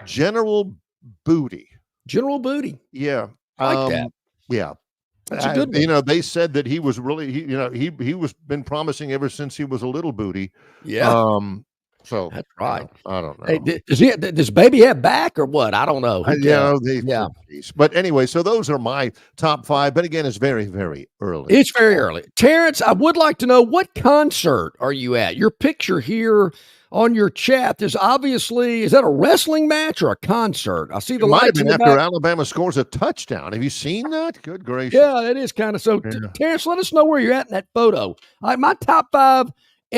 General Booty. General Booty. Yeah. I like that. Yeah. That's a good one. They said that he was really, he was been promising ever since he was a little booty. Yeah. So that's right. I don't know. Hey, does baby have back or what? I don't know. But anyway, so those are my top 5. But again, it's very, very early. It's very early. Terrence, I would like to know, what concert are you at? Your picture here on your chat, there's obviously, is that a wrestling match or a concert? I see the lights in the after back. Alabama scores a touchdown. Have you seen that? Good gracious. Yeah, that is kind of so. Yeah. Terrence, let us know where you're at in that photo. All right, my top 5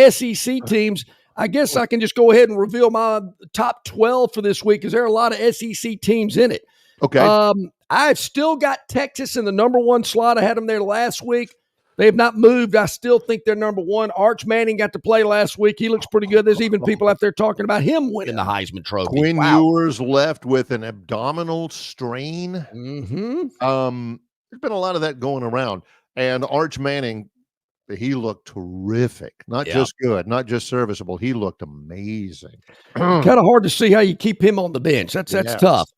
SEC teams. I guess I can just go ahead and reveal my top 12 for this week because there are a lot of SEC teams in it. Okay. I've still got Texas in the number 1 slot. I had them there last week. They have not moved. I still think they're number 1. Arch Manning got to play last week. He looks pretty good. There's even people out there talking about him winning the Heisman Trophy. Quinn Ewers left with an abdominal strain. Mm-hmm. There's been a lot of that going around. And Arch Manning, he looked terrific. Not just good, not just serviceable. He looked amazing. Kind of hard to see how you keep him on the bench. That's tough.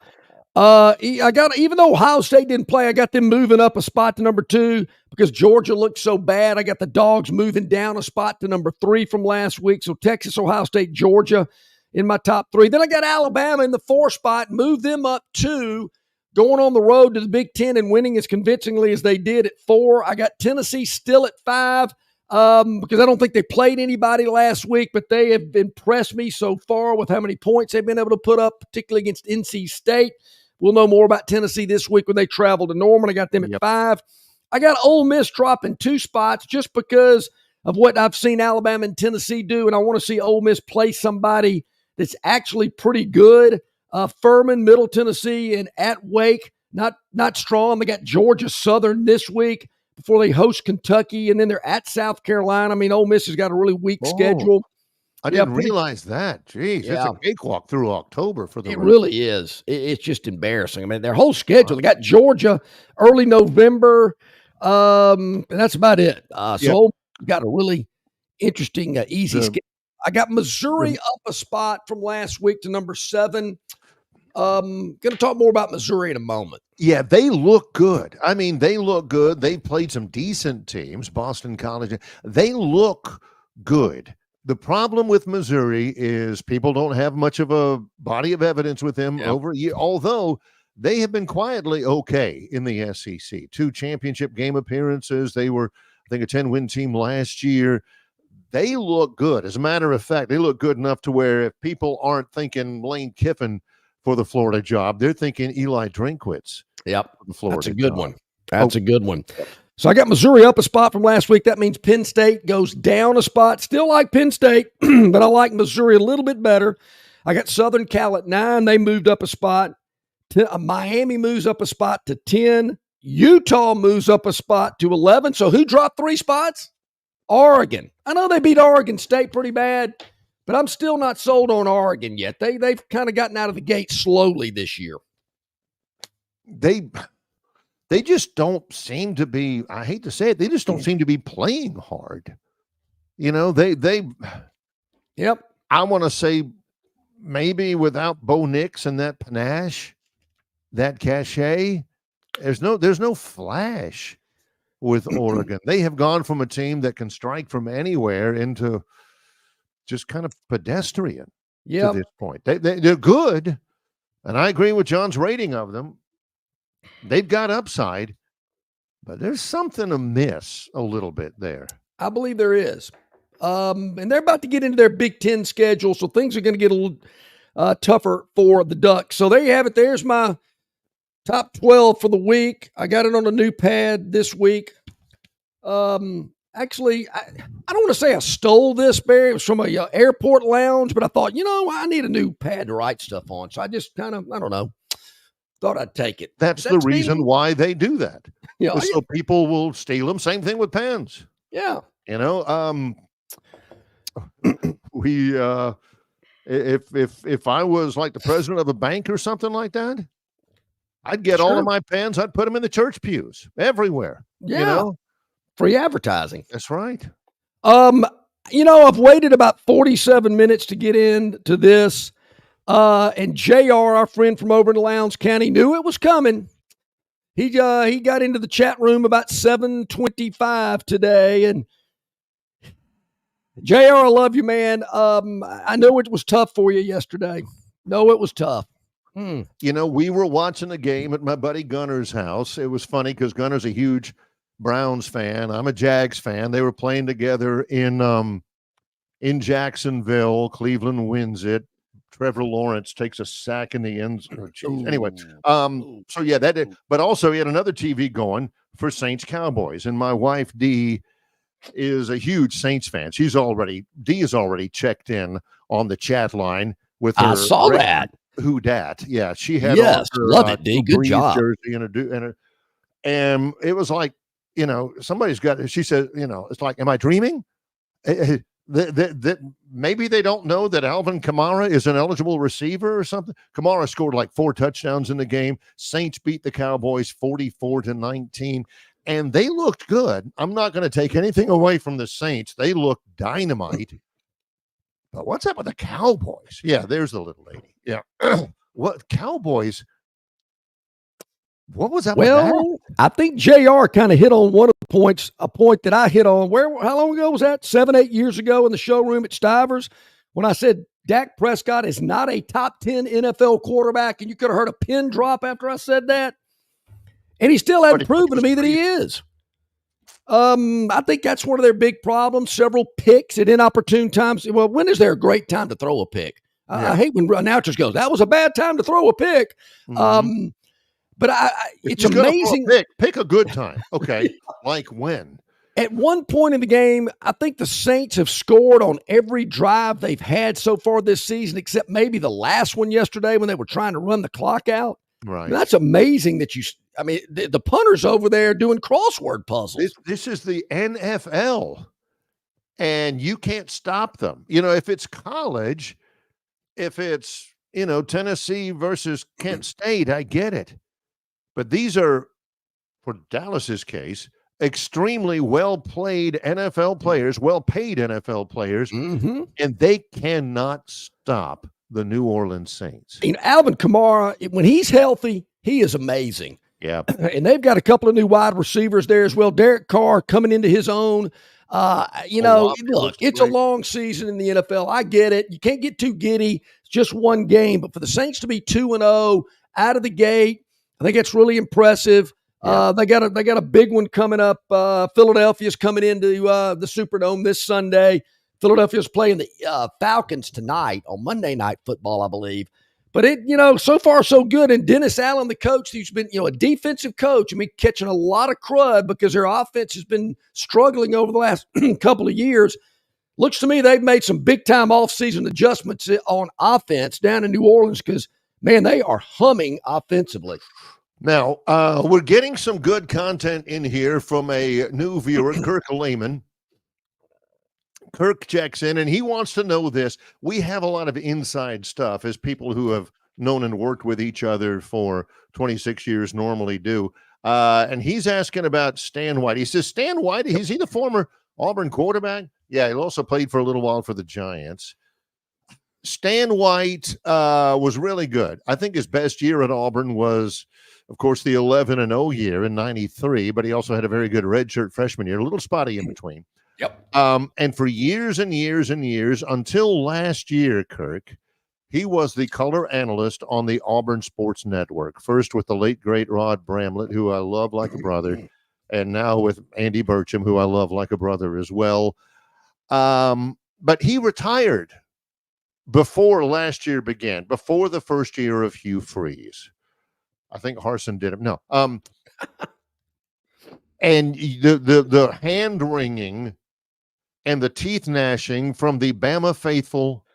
Even though Ohio State didn't play, I got them moving up a spot to number 2 because Georgia looked so bad. I got the Dogs moving down a spot to number 3 from last week. So Texas, Ohio State, Georgia in my top 3. Then I got Alabama in the 4 spot, moved them up 2, going on the road to the Big Ten and winning as convincingly as they did at 4. I got Tennessee still at 5 because I don't think they played anybody last week, but they have impressed me so far with how many points they've been able to put up, particularly against NC State. We'll know more about Tennessee this week when they travel to Norman. I got them at 5. I got Ole Miss dropping 2 spots just because of what I've seen Alabama and Tennessee do, and I want to see Ole Miss play somebody that's actually pretty good. Furman, Middle Tennessee, and at Wake, not strong. They got Georgia Southern this week before they host Kentucky, and then they're at South Carolina. I mean, Ole Miss has got a really weak schedule. I didn't realize that. Jeez, it's a cakewalk through October for the. It really is. It's just embarrassing. I mean, their whole schedule. They got Georgia early November, and that's about it. So got a really interesting, easy schedule. I got Missouri up a spot from last week to number 7. Going to talk more about Missouri in a moment. Yeah, they look good. I mean, they look good. They played some decent teams, Boston College. They look good. The problem with Missouri is people don't have much of a body of evidence with them over a year, although they have been quietly okay in the SEC. 2 championship game appearances. They were, I think, a 10-win team last year. They look good. As a matter of fact, they look good enough to where if people aren't thinking Lane Kiffin for the Florida job, they're thinking Eli Drinkwitz. Yep. For the Florida That's a good job. one. That's a good one. So I got Missouri up a spot from last week. That means Penn State goes down a spot. Still like Penn State, but I like Missouri a little bit better. I got Southern Cal at 9. They moved up a spot. Miami moves up a spot to 10. Utah moves up a spot to 11. So who dropped 3 spots? Oregon. I know they beat Oregon State pretty bad, but I'm still not sold on Oregon yet. They've kind of gotten out of the gate slowly this year. They just don't seem to be, I hate to say it, they just don't seem to be playing hard. You know, Yep. I want to say maybe without Bo Nix and that panache, that cachet, there's no flash with Oregon. They have gone from a team that can strike from anywhere into just kind of pedestrian to this point. They're good, and I agree with John's rating of them. They've got upside, but there's something amiss a little bit there. I believe there is. And they're about to get into their Big Ten schedule, so things are going to get a little tougher for the Ducks. So there you have it. There's my top 12 for the week. I got it on a new pad this week. Actually, I don't want to say I stole this, Barry. It was from a airport lounge, but I thought, I need a new pad to write stuff on. So I just kind of, I don't know, thought I'd take it. That's the reason why they do that. So people will steal them. Same thing with pens. Yeah. We if I was like the president of a bank or something like that, I'd get all of my pens. I'd put them in the church pews everywhere. Yeah. Free advertising. That's right. I've waited about 47 minutes to get into this. And JR, our friend from over in Lowndes County, knew it was coming. He got into the chat room about 7:25 today, and JR, I love you, man. I know it was tough for you yesterday. No, it was tough. We were watching a game at my buddy Gunner's house. It was funny because Gunner's a huge Browns fan. I'm a Jags fan. They were playing together in Jacksonville. Cleveland wins it. Trevor Lawrence takes a sack in the end zone. Anyway, so yeah, that did. But also he had another TV going for Saints Cowboys, and my wife Dee is a huge Saints fan. Dee is already checked in on the chat line with her. I saw that. Who dat? Yeah, she had love it, Dee. Good job. Jersey and it was like, somebody's got it. She said, it's like, am I dreaming? Maybe they don't know that Alvin Kamara is an eligible receiver or something. Kamara scored like 4 touchdowns in the game. Saints beat the Cowboys 44-19, and they looked good. I'm not going to take anything away from the Saints. They looked dynamite. But what's up with the Cowboys? Yeah, there's the little lady. Yeah. What Cowboys? What was that? Well, I think JR kind of hit on one of the points, a point that I hit on. How long ago was that? 7-8 years ago in the showroom at Stivers when I said Dak Prescott is not a top 10 NFL quarterback, and you could have heard a pin drop after I said that. And he still hadn't proven to me that he is. I think that's one of their big problems. Several picks at inopportune times. Well, when is there a great time to throw a pick? I hate when announcers goes, that was a bad time to throw a pick. Mhm. But it's amazing. Pick a good time. Okay. Like when? At one point in the game, I think the Saints have scored on every drive they've had so far this season, except maybe the last one yesterday when they were trying to run the clock out. Right. And that's amazing that the punter's over there doing crossword puzzles. This is the NFL, and you can't stop them. If it's college, if it's, Tennessee versus Kent State, I get it. But these are, for Dallas's case, extremely well-paid NFL players, and they cannot stop the New Orleans Saints. Alvin Kamara, when he's healthy, he is amazing. Yeah. And they've got a couple of new wide receivers there as well. Derek Carr coming into his own. Look, it's a long season in the NFL. I get it. You can't get too giddy. It's just one game. But for the Saints to be 2-0 out of the gate, I think that's really impressive. Yeah. They got a big one coming up. Philadelphia's coming into the Superdome this Sunday. Philadelphia's playing the Falcons tonight on Monday Night Football, I believe. But so far so good. And Dennis Allen, the coach, who's been a defensive coach, catching a lot of crud because their offense has been struggling over the last couple of years. Looks to me they've made some big time offseason adjustments on offense down in New Orleans because, man, they are humming offensively. Now, we're getting some good content in here from a new viewer, Kirk Lehman. Kirk checks in, and he wants to know this. We have a lot of inside stuff, as people who have known and worked with each other for 26 years normally do. And he's asking about Stan White. He says, Stan White, is he the former Auburn quarterback? Yeah, he also played for a little while for the Giants. Stan White was really good. I think his best year at Auburn was, of course, the 11-0 year in 93, but he also had a very good redshirt freshman year, a little spotty in between. Yep. And for years and years and years, until last year, Kirk, he was the color analyst on the Auburn Sports Network, first with the late, great Rod Bramlett, who I love like a brother, and now with Andy Burcham, who I love like a brother as well. But he retired before last year began, before the first year of Hugh Freeze. I think Harsin did it. No. And the hand-wringing and the teeth gnashing from the Bama faithful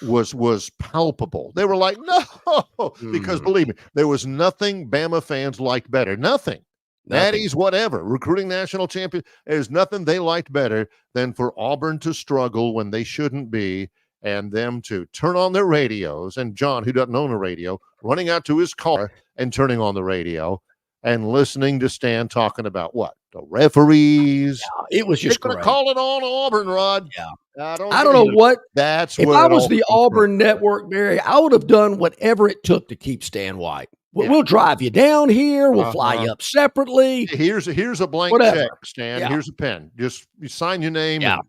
was palpable. They were like, no, because believe me, there was nothing Bama fans liked better. Nothing. Natties, whatever, recruiting national champion. There's nothing they liked better than for Auburn to struggle when they shouldn't be, and them to turn on their radios. And John, who doesn't own a radio, running out to his car and turning on the radio and listening to Stan talking about what? The referees. Yeah, it was just going to call it on Auburn, Rod. Yeah. I don't know what. That's if I was the Auburn network, Barry, I would have done whatever it took to keep Stan White. We'll drive you down here. We'll fly you up sepalarly. Here's a blank check, Stan. Yeah. Here's a pen. Just you sign your name and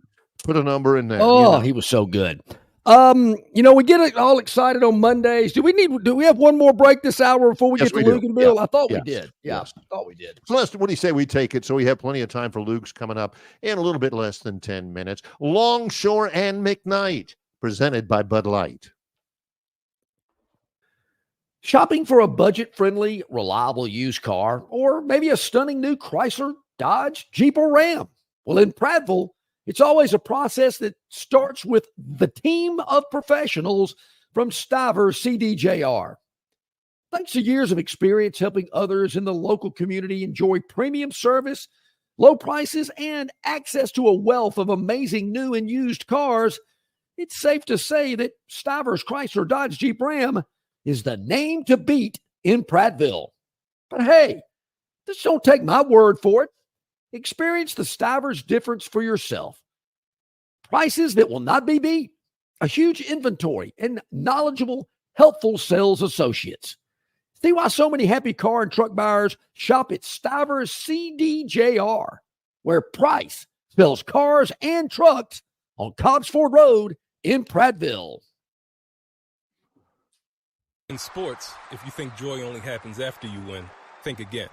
put a number in there. Oh, he was so good. We get all excited on Mondays. Do we have one more break this hour before we get to Luganbill? I thought we did. Yeah, I thought we did. So what do you say we take it so we have plenty of time for Luke's coming up in a little bit less than 10 minutes. Longshore and McKnight, presented by Bud Light. Shopping for a budget-friendly, reliable used car, or maybe a stunning new Chrysler, Dodge, Jeep, or Ram? Well, in Prattville, it's always a process that starts with the team of professionals from Stiver CDJR. Thanks to years of experience helping others in the local community enjoy premium service, low prices, and access to a wealth of amazing new and used cars, it's safe to say that Stiver's Chrysler, Dodge, Jeep, Ram is the name to beat in Prattville. But hey, just don't take my word for it. Experience the Stiver's difference for yourself. Prices that will not be beat, a huge inventory, and knowledgeable, helpful sales associates. See why so many happy car and truck buyers shop at Stiver's CDJR, where price spells cars and trucks on Cogsford Road in Prattville. In sports, if you think joy only happens after you win, think again.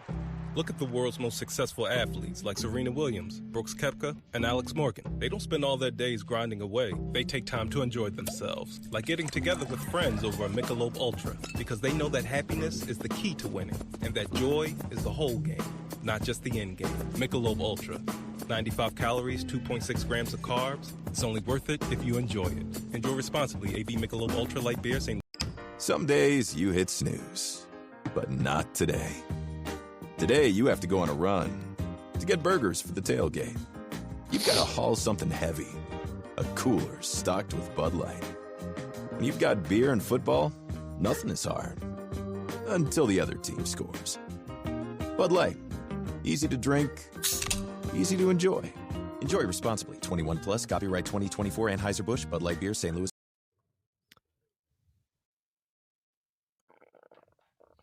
Look at the world's most successful athletes like Serena Williams, Brooks Koepka, and Alex Morgan. They don't spend all their days grinding away. They take time to enjoy themselves, like getting together with friends over a Michelob Ultra, because they know that happiness is the key to winning, and that joy is the whole game, not just the end game. Michelob Ultra. 95 calories, 2.6 grams of carbs. It's only worth it if you enjoy it. Enjoy responsibly. AB Michelob Ultra Light Beer. Some days you hit snooze, but not today. Today, you have to go on a run to get burgers for the tailgate. You've got to haul something heavy, a cooler stocked with Bud Light. When you've got beer and football, nothing is hard. Until the other team scores. Bud Light. Easy to drink, easy to enjoy. Enjoy responsibly. 21 plus, copyright 2024, Anheuser-Busch, Bud Light Beer, St. Louis.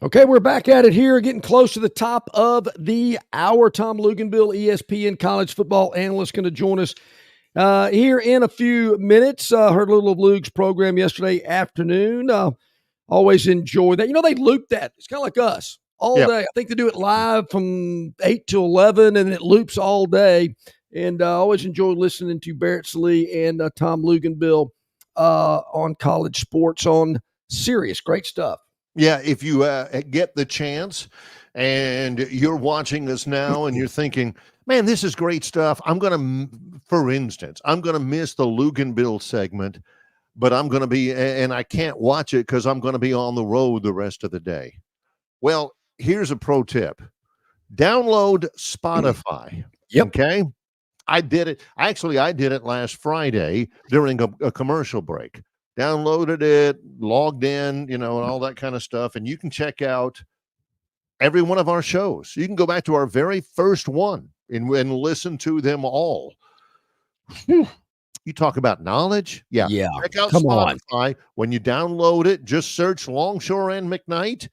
Okay, we're back at it here, getting close to the top of the hour. Tom Luganbill, ESPN college football analyst, going to join us here in a few minutes. Heard a little of Luke's program yesterday afternoon. Always enjoy that. You know, they loop that. It's kind of like us all day. I think they do it live from 8 to 11, and it loops all day. And I always enjoy listening to Barrett Salee and Tom Luganbill on college sports on Sirius. Great stuff. Yeah, if you get the chance and you're watching us now and you're thinking, man, this is great stuff. For instance, I'm going to miss the Luganbill segment, but I'm going to be, and I can't watch it because I'm going to be on the road the rest of the day. Well, here's a pro tip. Download Spotify. Yep. Okay. I did it. Actually, I did it last Friday during a commercial break. Downloaded it, logged in, and all that kind of stuff. And you can check out every one of our shows. You can go back to our very first one and listen to them all. Whew. You talk about knowledge? Yeah. Check out Spotify. When you download it, just search Longshore and McKnight.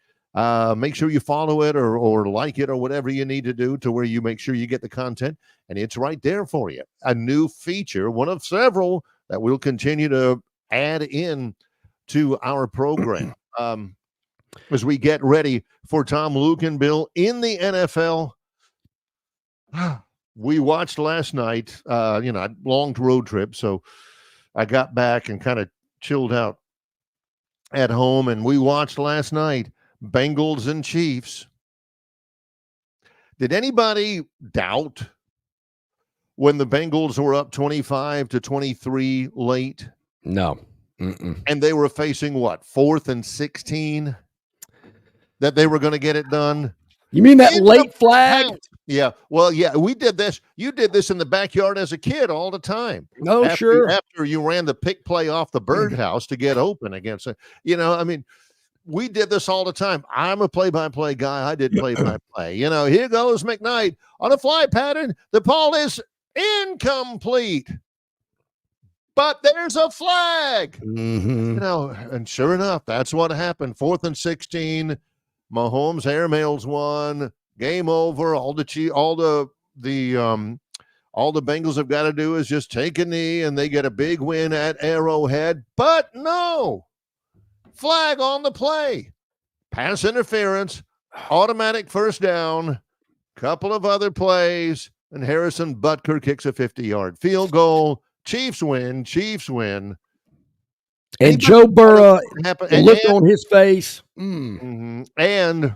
Make sure you follow it or like it or whatever you need to do to where you make sure you get the content. And it's right there for you. A new feature, one of several that we'll continue to add in to our program as we get ready for Tom Luganbill in the NFL. We watched last night, a long road trip, so I got back and kind of chilled out at home, and we watched last night Bengals and Chiefs. Did anybody doubt when the Bengals were up 25-23 late? No. And they were facing what, 4th and 16, that they were going to get it done? You mean that late flag? Yeah. Well, yeah, we did this. You did this in the backyard as a kid all the time. No, sure. After you ran the pick play off the birdhouse to get open against it. We did this all the time. I'm a play-by-play guy. I did play-by-play. Here goes McKnight on a fly pattern. The ball is incomplete. But there's a flag, and sure enough, that's what happened. 4th and 16, Mahomes airmails one, game over. All the Bengals have got to do is just take a knee, and they get a big win at Arrowhead. But no, flag on the play, pass interference, automatic first down, couple of other plays, and Harrison Butker kicks a 50-yard field goal. Chiefs win. And Joe Burrow, the look on his face. And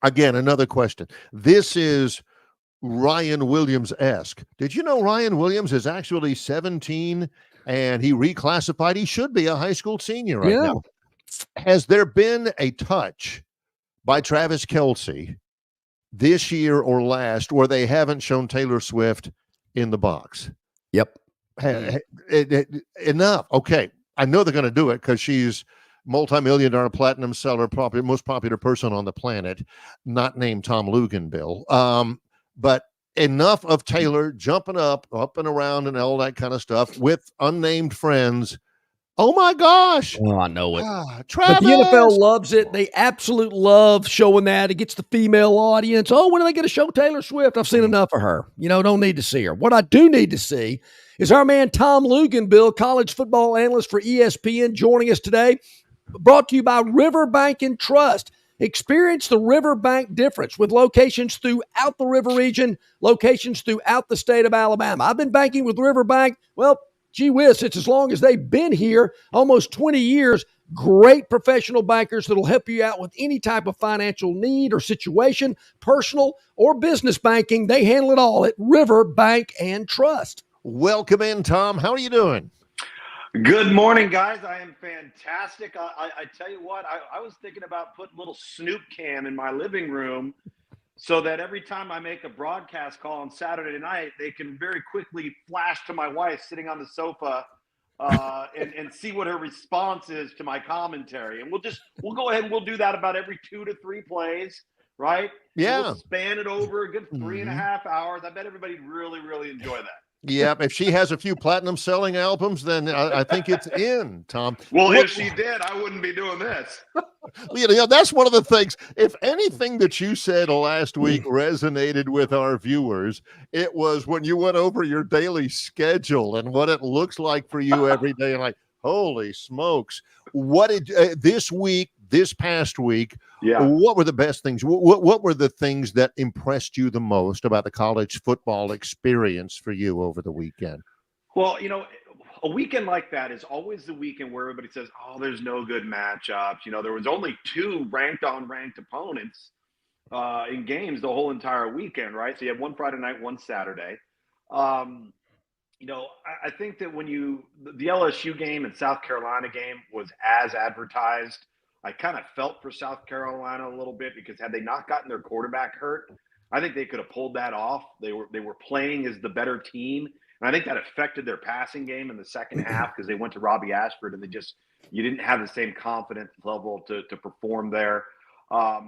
again, another question. This is Ryan Williams-esque. Did you know Ryan Williams is actually 17 and he reclassified? He should be a high school senior right now. Has there been a touch by Travis Kelce this year or last where they haven't shown Taylor Swift in the box? Yep. Enough. Okay. I know they're going to do it because she's multi-million-dollar platinum seller, most popular person on the planet, not named Tom Luganbill. But enough of Taylor jumping up and around and all that kind of stuff with unnamed friends. Oh my gosh. Oh, I know it. Travis. But the NFL loves it. They absolutely love showing that. It gets the female audience. Oh, when are they going to show Taylor Swift? I've seen enough of her. Don't need to see her. What I do need to see is our man Tom Luganbill, college football analyst for ESPN, joining us today. Brought to you by Riverbank and Trust. Experience the Riverbank difference with locations throughout the river region, locations throughout the state of Alabama. I've been banking with Riverbank. Well, gee whiz, it's as long as they've been here, almost 20 years. Great professional bankers that'll help you out with any type of financial need or situation, personal or business banking. They handle it all at Riverbank and Trust. Welcome in, Tom. How are you doing? Good morning, guys. I am fantastic. I tell you what, I was thinking about putting a little Snoop cam in my living room so that every time I make a broadcast call on Saturday night, they can very quickly flash to my wife sitting on the sofa and see what her response is to my commentary. And we'll go ahead and we'll do that about every 2 to 3 plays, right? Yeah. We'll span it over a good 3.5 hours. I bet everybody really, really enjoy that. Yeah, if she has a few platinum selling albums, then I think it's in, Tom. Well, if she did, I wouldn't be doing this. That's one of the things. If anything that you said last week resonated with our viewers, it was when you went over your daily schedule and what it looks like for you every day. Like, holy smokes. What did this past week, what were the best things? What were the things that impressed you the most about the college football experience for you over the weekend? Well, a weekend like that is always the weekend where everybody says, oh, there's no good matchups. There was only 2 ranked opponents in games the whole entire weekend, right? So you have one Friday night, one Saturday. I think that when the LSU game and South Carolina game was as advertised. I kind of felt for South Carolina a little bit because had they not gotten their quarterback hurt, I think they could have pulled that off. They were playing as the better team. And I think that affected their passing game in the second half because they went to Robbie Ashford and you didn't have the same confidence level to perform there. I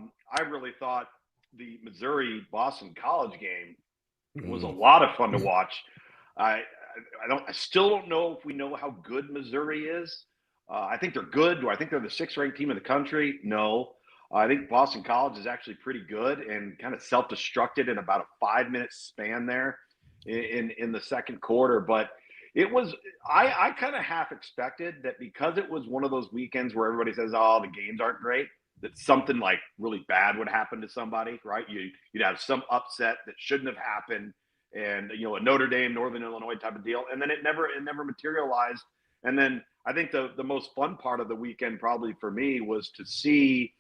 really thought the Missouri-Boston College game was a lot of fun to watch. I still don't know if we know how good Missouri is. I think they're good. Do I think they're the 6th ranked team in the country? No. I think Boston College is actually pretty good and kind of self-destructed in about a 5-minute span there in the second quarter. But it was I kind of half expected that because it was one of those weekends where everybody says, oh, the games aren't great, that something like really bad would happen to somebody, right? You'd have some upset that shouldn't have happened and, a Notre Dame, Northern Illinois type of deal. And then it never materialized. And then I think the most fun part of the weekend probably for me was to see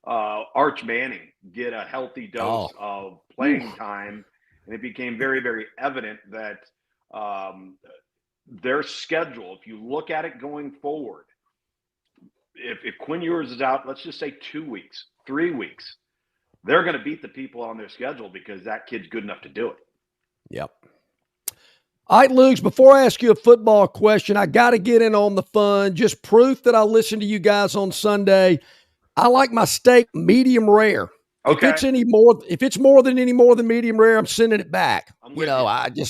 Arch Manning get a healthy dose of playing time. And it became very, very evident that their schedule, if you look at it going forward, if Quinn Ewers is out, let's just say 2 weeks, 3 weeks, they're going to beat the people on their schedule because that kid's good enough to do it. Yep. All right, Lugs, before I ask you a football question, I got to get in on the fun. Just proof that I listened to you guys on Sunday. I like my steak medium rare. Okay. If it's more than medium rare, I'm sending it back. I'm with you.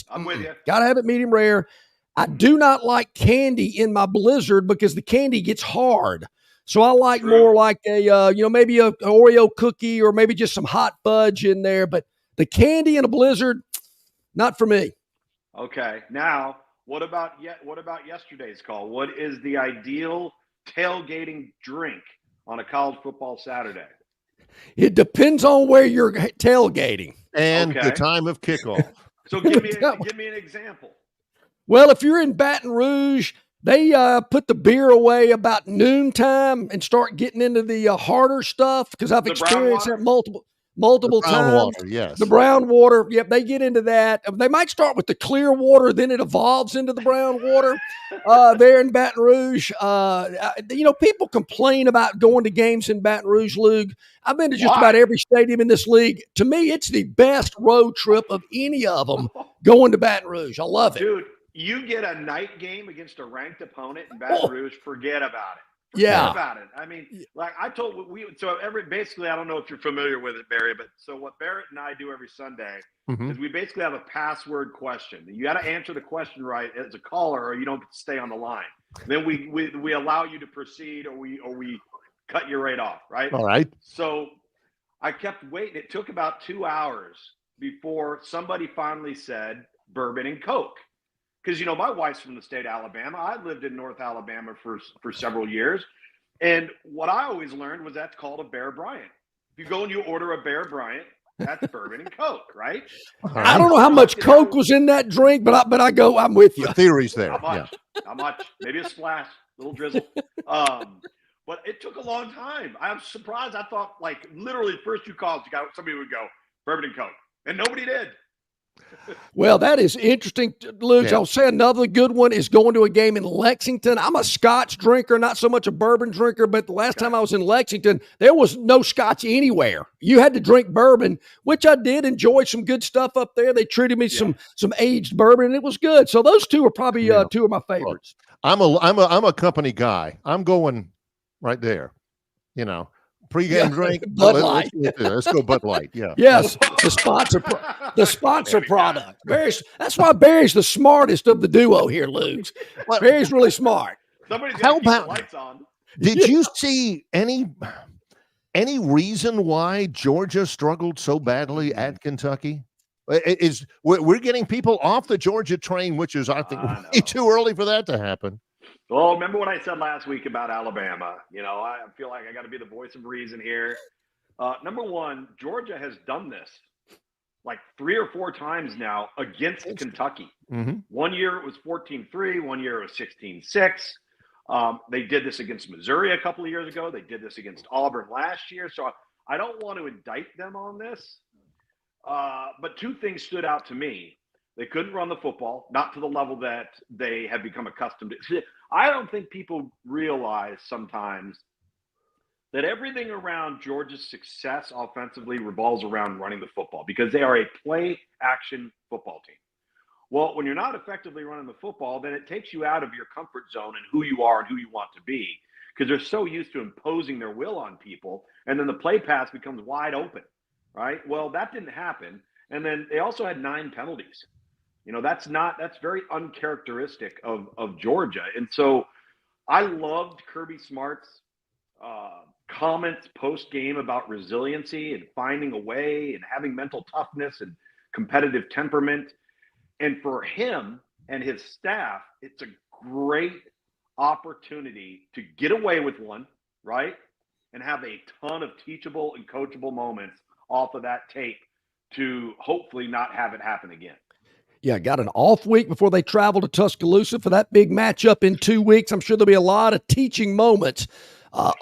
I'm with you. Got to have it medium rare. I do not like candy in my Blizzard because the candy gets hard. So I like more like maybe a Oreo cookie or maybe just some hot fudge in there. But the candy in a Blizzard, not for me. Okay. Now, what about yesterday's call? What is the ideal tailgating drink on a college football Saturday? It depends on where you're tailgating and the time of kickoff. So give me an example. Well, if you're in Baton Rouge, they put the beer away about noontime and start getting into the harder stuff because I've experienced that multiple times. Water, yes. The brown water. Yep, they get into that. They might start with the clear water, then it evolves into the brown water there in Baton Rouge. People complain about going to games in Baton Rouge, Lug. I've been to just about every stadium in this league. To me, it's the best road trip of any of them going to Baton Rouge. I love it. Dude, you get a night game against a ranked opponent in Baton Rouge, forget about it. Forget about it. I mean, like I told basically, I don't know if you're familiar with it, Barry, but so what Barrett and I do every Sunday is we basically have a password question. You got to answer the question right as a caller, or you don't get to stay on the line. Then we allow you to proceed, or we cut you right off. Right. All right. So I kept waiting. It took about 2 hours before somebody finally said bourbon and Coke. Because, my wife's from the state of Alabama. I lived in North Alabama for several years. And what I always learned was that's called a Bear Bryant. If you go and you order a Bear Bryant, that's bourbon and Coke, right? I don't know how much Coke was in that drink, but I'm with you. The theory's there. Not much. Yeah. Not much. Maybe a splash, a little drizzle. But it took a long time. I was surprised. I thought, like, literally, first two calls, somebody would go bourbon and Coke, and nobody did. Well, that is interesting, Luke. Yeah. I'll say another good one is going to a game in Lexington. I'm a Scotch drinker, not so much a bourbon drinker, but the last time I was in Lexington, there was no Scotch anywhere. You had to drink bourbon, which I did enjoy some good stuff up there. They treated me some aged bourbon, and it was good. So those two are probably two of my favorites. Well, I'm a company guy. I'm going right there. You know, pre-game drink. Bud Light. Let's go Bud Light. Yeah. Yes, the sponsor product. That's why Barry's the smartest of the duo here, Luke. Barry's really smart. Somebody's got to keep the lights on. Did you see any reason why Georgia struggled so badly at Kentucky? We're getting people off the Georgia train, which is, I think, way too early for that to happen. Well, remember what I said last week about Alabama? You know, I feel like I got to be the voice of reason here. Number one, Georgia has done this like 3 or 4 times now against Kentucky. Mm-hmm. One year it was 14-3. One year it was 16-6. They did this against Missouri a couple of years ago. They did this against Auburn last year. So I don't want to indict them on this. But 2 things stood out to me. They couldn't run the football, not to the level that they have become accustomed to. I don't think people realize sometimes that everything around Georgia's success offensively revolves around running the football because they are a play-action football team. Well, when you're not effectively running the football, then it takes you out of your comfort zone and who you are and who you want to be because they're so used to imposing their will on people, and then the play pass becomes wide open, right? Well, that didn't happen. And then they also had 9 penalties. You know, that's very uncharacteristic of Georgia. And so I loved Kirby Smart's comments post-game about resiliency and finding a way and having mental toughness and competitive temperament. And for him and his staff, it's a great opportunity to get away with one, right? And have a ton of teachable and coachable moments off of that tape to hopefully not have it happen again. Yeah, got an off week before they travel to Tuscaloosa for that big matchup in 2 weeks. I'm sure there'll be a lot of teaching moments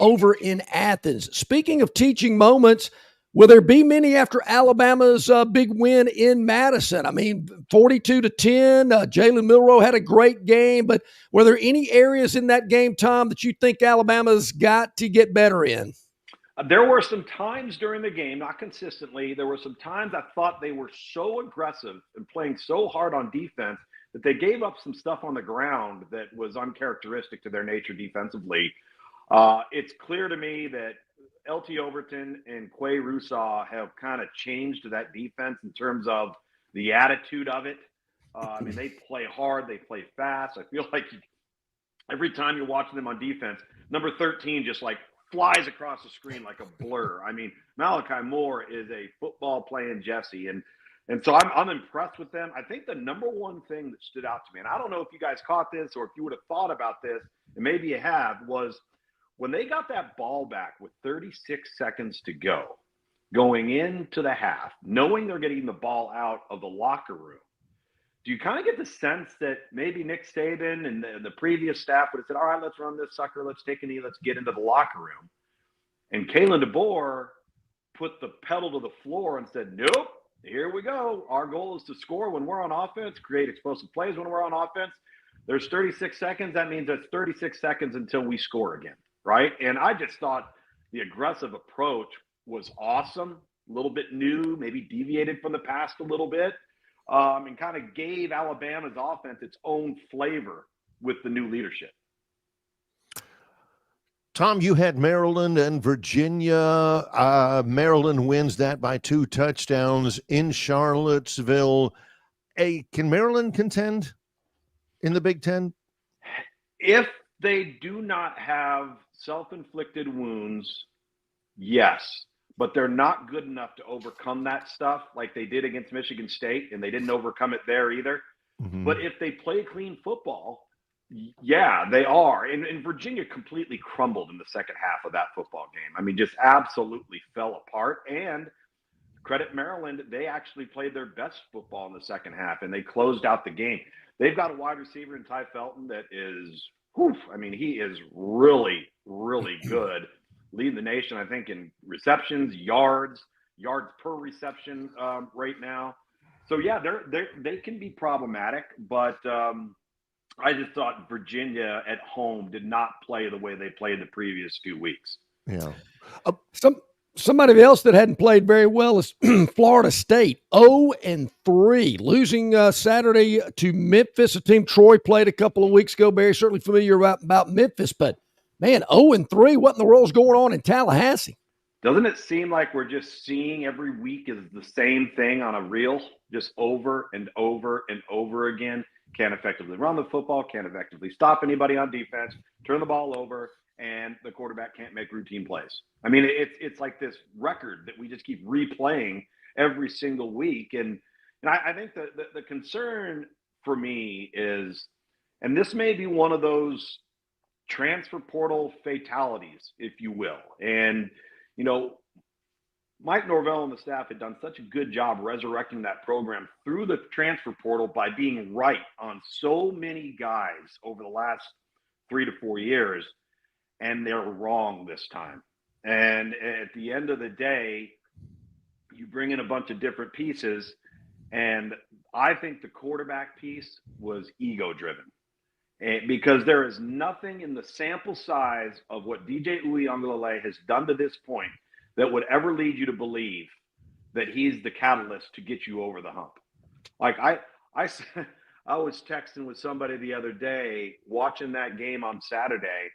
over in Athens. Speaking of teaching moments, will there be many after Alabama's big win in Madison? I mean, 42-10, Jalen Milroe had a great game, but were there any areas in that game, Tom, that you think Alabama's got to get better in? There were some times during the game, not consistently, there were some times I thought they were so aggressive and playing so hard on defense that they gave up some stuff on the ground that was uncharacteristic to their nature defensively. It's clear to me that LT Overton and Quay Russaw have kind of changed that defense in terms of the attitude of it. I mean, they play hard, they play fast. I feel like every time you're watching them on defense, number 13 just like flies across the screen like a blur. I mean, Malachi Moore is a football playing Jesse. And so I'm impressed with them. I think the number one thing that stood out to me, and I don't know if you guys caught this or if you would have thought about this, and maybe you have, was when they got that ball back with 36 seconds to go, going into the half, knowing they're getting the ball out of the locker room, do you kind of get the sense that maybe Nick Saban and the previous staff would have said, all right, let's run this sucker. Let's take a knee. Let's get into the locker room. And Kalen DeBoer put the pedal to the floor and said, nope, here we go. Our goal is to score when we're on offense, create explosive plays when we're on offense. There's 36 seconds. That means that's 36 seconds until we score again, right? And I just thought the aggressive approach was awesome, a little bit new, maybe deviated from the past a little bit. And kind of gave Alabama's offense its own flavor with the new leadership. Tom, you had Maryland and Virginia. Maryland wins that by 2 touchdowns in Charlottesville. Can Maryland contend in the Big Ten? If they do not have self-inflicted wounds, yes. But they're not good enough to overcome that stuff like they did against Michigan State, and they didn't overcome it there either. Mm-hmm. But if they play clean football, Yeah, they are. And Virginia completely crumbled in the second half of that football game. I mean, just absolutely fell apart. And credit Maryland, they actually played their best football in the second half, and they closed out the game. They've got a wide receiver in Ty Felton that is, whew, I mean, he is really, really good, leading the nation, I think, in receptions, yards per reception right now. So yeah, they can be problematic, but I just thought Virginia at home did not play the way they played the previous few weeks. Yeah. Somebody else that hadn't played very well is Florida State, 0-3, losing Saturday to Memphis, a team Troy played a couple of weeks ago. Barry, certainly familiar about Memphis, but man, 0-3, what in the world's going on in Tallahassee? Doesn't it seem like we're just seeing every week is the same thing on a reel, just over and over and over again? Can't effectively run the football, can't effectively stop anybody on defense, turn the ball over, and the quarterback can't make routine plays. I mean, it's like this record that we just keep replaying every single week. And I think the concern for me is, and this may be one of those transfer portal fatalities, if you will. And, you know, Mike Norvell and the staff had done such a good job resurrecting that program through the transfer portal by being right on so many guys over the last 3 to 4 years, and they're wrong this time. And at the end of the day, you bring in a bunch of different pieces, and I think the quarterback piece was ego-driven. Because there is nothing in the sample size of what DJ Uiagalelei has done to this point that would ever lead you to believe that he's the catalyst to get you over the hump. Like I was texting with somebody the other day watching that game on Saturday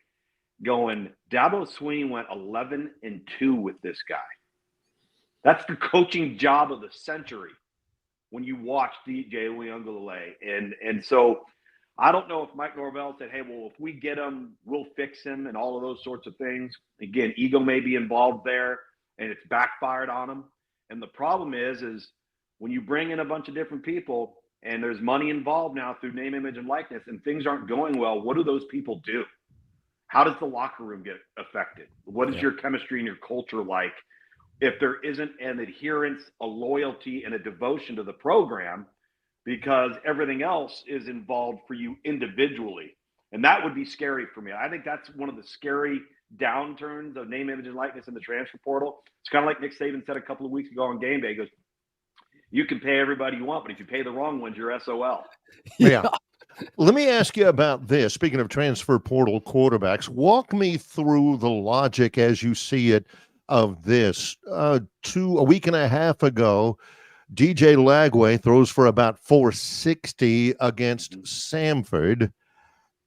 going, Dabo Swinney went 11-2 with this guy. That's the coaching job of the century when you watch DJ Uiagalelei. And so I don't know if Mike Norvell said, hey, well, if we get him, we'll fix him and all of those sorts of things. Again, ego may be involved there, and it's backfired on him. And the problem is when you bring in a bunch of different people and there's money involved now through name, image, and likeness, and things aren't going well, what do those people do? How does the locker room get affected? What is your chemistry and your culture like if there isn't an adherence, a loyalty, and a devotion to the program? Because everything else is involved for you individually. And that would be scary for me. I think that's one of the scary downturns of name, image, and likeness in the transfer portal. It's kind of like Nick Saban said a couple of weeks ago on Game Day. He goes, you can pay everybody you want, but if you pay the wrong ones, you're SOL. Yeah. Let me ask you about this. Speaking of transfer portal quarterbacks, walk me through the logic as you see it of this. A week and a half ago, DJ Lagway throws for about 460 against Samford,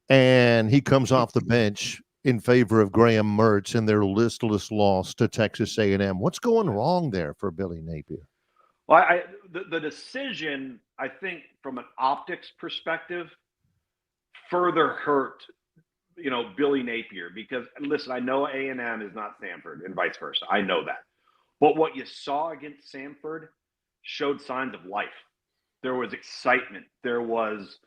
and he comes off the bench in favor of Graham Mertz in their listless loss to Texas A&M. What's going wrong there for Billy Napier? Well, the decision, I think, from an optics perspective, further hurt, Billy Napier. Because, listen, I know A&M is not Samford and vice versa. I know that. But what you saw against Samford showed signs of life. There was excitement. There was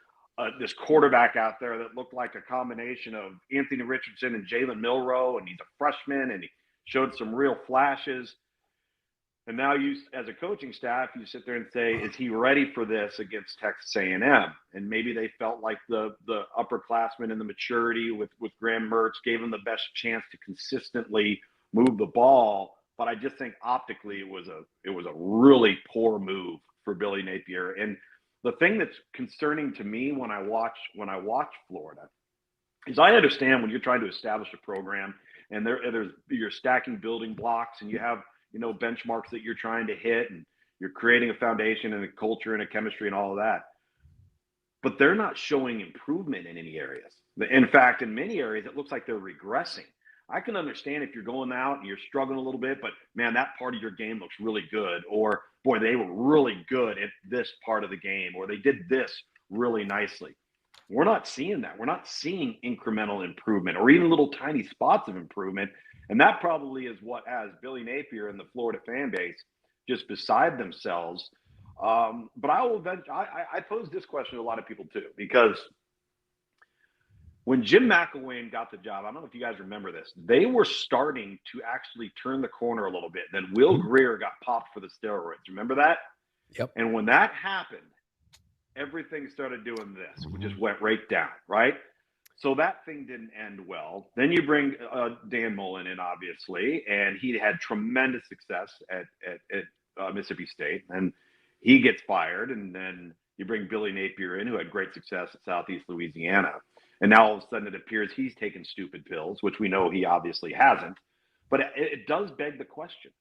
this quarterback out there that looked like a combination of Anthony Richardson and Jalen Milroe, and he's a freshman, and he showed some real flashes. And now you, as a coaching staff, you sit there and say, is he ready for this against Texas A&M? And maybe they felt like the upperclassmen and the maturity with Graham Mertz gave him the best chance to consistently move the ball. But I just think optically it was a really poor move for Billy Napier. And the thing that's concerning to me when I watch Florida is I understand when you're trying to establish a program and you're stacking building blocks and you have benchmarks that you're trying to hit, and you're creating a foundation and a culture and a chemistry and all of that. But they're not showing improvement in any areas. In fact, in many areas, it looks like they're regressing. I can understand if you're going out and you're struggling a little bit, but man, that part of your game looks really good. Or boy, they were really good at this part of the game, or they did this really nicely. We're not seeing that. We're not seeing incremental improvement or even little tiny spots of improvement. And that probably is what has Billy Napier and the Florida fan base just beside themselves. But I pose this question to a lot of people too, because when Jim McElwain got the job, I don't know if you guys remember this, they were starting to actually turn the corner a little bit. Then Will Greer got popped for the steroids. Remember that? Yep. And when that happened, everything started doing this. We just went right down, right? So that thing didn't end well. Then you bring Dan Mullen in, obviously, and he had tremendous success at Mississippi State. And he gets fired, and then you bring Billy Napier in, who had great success at Southeast Louisiana. And now all of a sudden it appears he's taken stupid pills, which we know he obviously hasn't. But it does beg the question,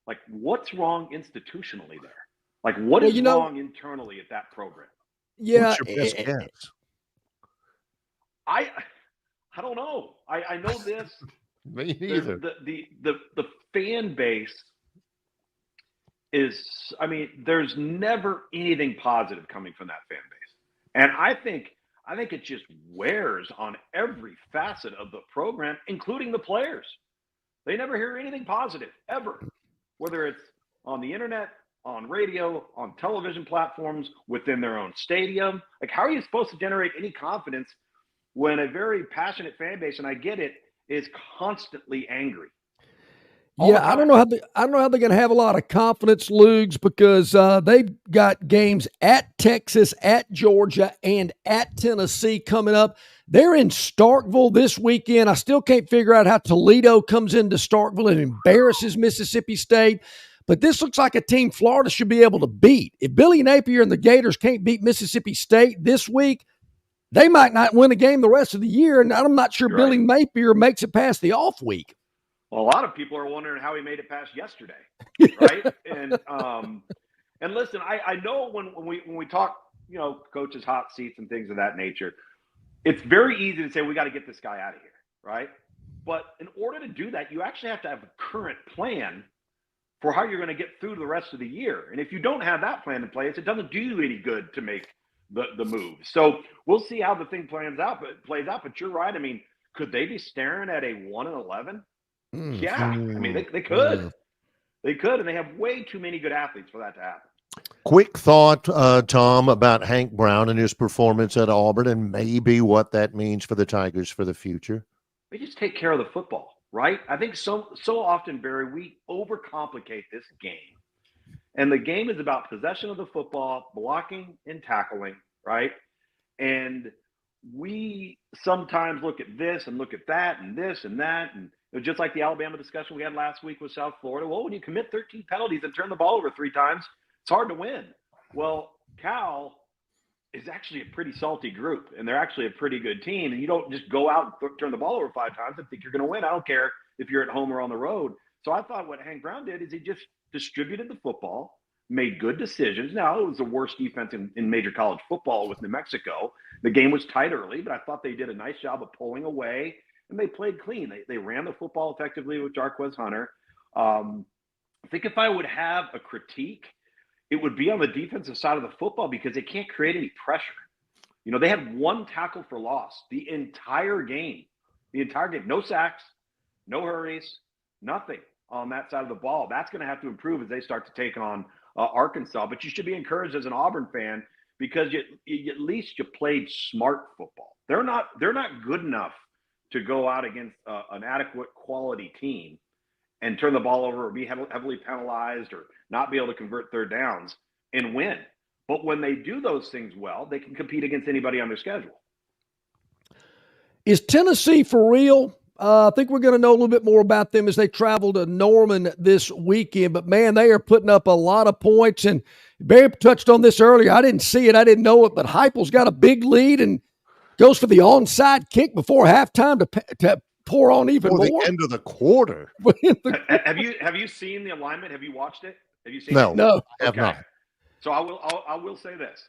like, what's wrong institutionally there? Like, what is wrong internally at that program? Yeah. What's your best guess? I don't know. I know this. Me neither. The fan base is, I mean, there's never anything positive coming from that fan base. And I think it just wears on every facet of the program, including the players. They never hear anything positive, ever. Whether it's on the internet, on radio, on television platforms, within their own stadium. Like, how are you supposed to generate any confidence when a very passionate fan base, and I get it, is constantly angry? Yeah, I don't know how they're going to have a lot of confidence, Lugs, because they've got games at Texas, at Georgia, and at Tennessee coming up. They're in Starkville this weekend. I still can't figure out how Toledo comes into Starkville and embarrasses Mississippi State. But this looks like a team Florida should be able to beat. If Billy Napier and the Gators can't beat Mississippi State this week, they might not win a game the rest of the year, and I'm not sure Billy Napier makes it past the off week. Well, a lot of people are wondering how he made it past yesterday, right? And listen, I know when we talk, you know, coaches' hot seats and things of that nature, it's very easy to say we got to get this guy out of here, right? But in order to do that, you actually have to have a current plan for how you're going to get through the rest of the year. And if you don't have that plan in place, it doesn't do you any good to make the move. So we'll see how the thing plays out. But you're right. I mean, could they be staring at a 1-11? Yeah, I mean, they could. They could, and they have way too many good athletes for that to happen. Quick thought, Tom, about Hank Brown and his performance at Auburn and maybe what that means for the Tigers for the future. They just take care of the football, right? I think so often, Barry, we overcomplicate this game. And the game is about possession of the football, blocking and tackling, right? And we sometimes look at this and look at that and this and that. And just like the Alabama discussion we had last week with South Florida. Well, when you commit 13 penalties and turn the ball over 3 times, it's hard to win. Well, Cal is actually a pretty salty group, and they're actually a pretty good team. And you don't just go out and turn the ball over 5 times and think you're going to win. I don't care if you're at home or on the road. So I thought what Hank Brown did is he just distributed the football, made good decisions. Now, it was the worst defense in major college football with New Mexico. The game was tight early, but I thought they did a nice job of pulling away, and they played clean. They ran the football effectively with Jarquez Hunter. I think if I would have a critique, it would be on the defensive side of the football because they can't create any pressure. You know, they had 1 tackle for loss the entire game. No sacks, no hurries, nothing on that side of the ball. That's going to have to improve as they start to take on Arkansas. But you should be encouraged as an Auburn fan because at least you played smart football. They're not good enough to go out against an adequate quality team and turn the ball over or be heavily penalized or not be able to convert third downs and win. But when they do those things well, they can compete against anybody on their schedule. Is Tennessee for real? I think we're going to know a little bit more about them as they travel to Norman this weekend. But, man, they are putting up a lot of points. And Barry touched on this earlier. I didn't see it. I didn't know it. But Heupel's got a big lead and goes for the onside kick before halftime to pour on even more. The end of the quarter. Have you seen the alignment? Have you watched it? Have you seen it? No, I have not. So I will say this.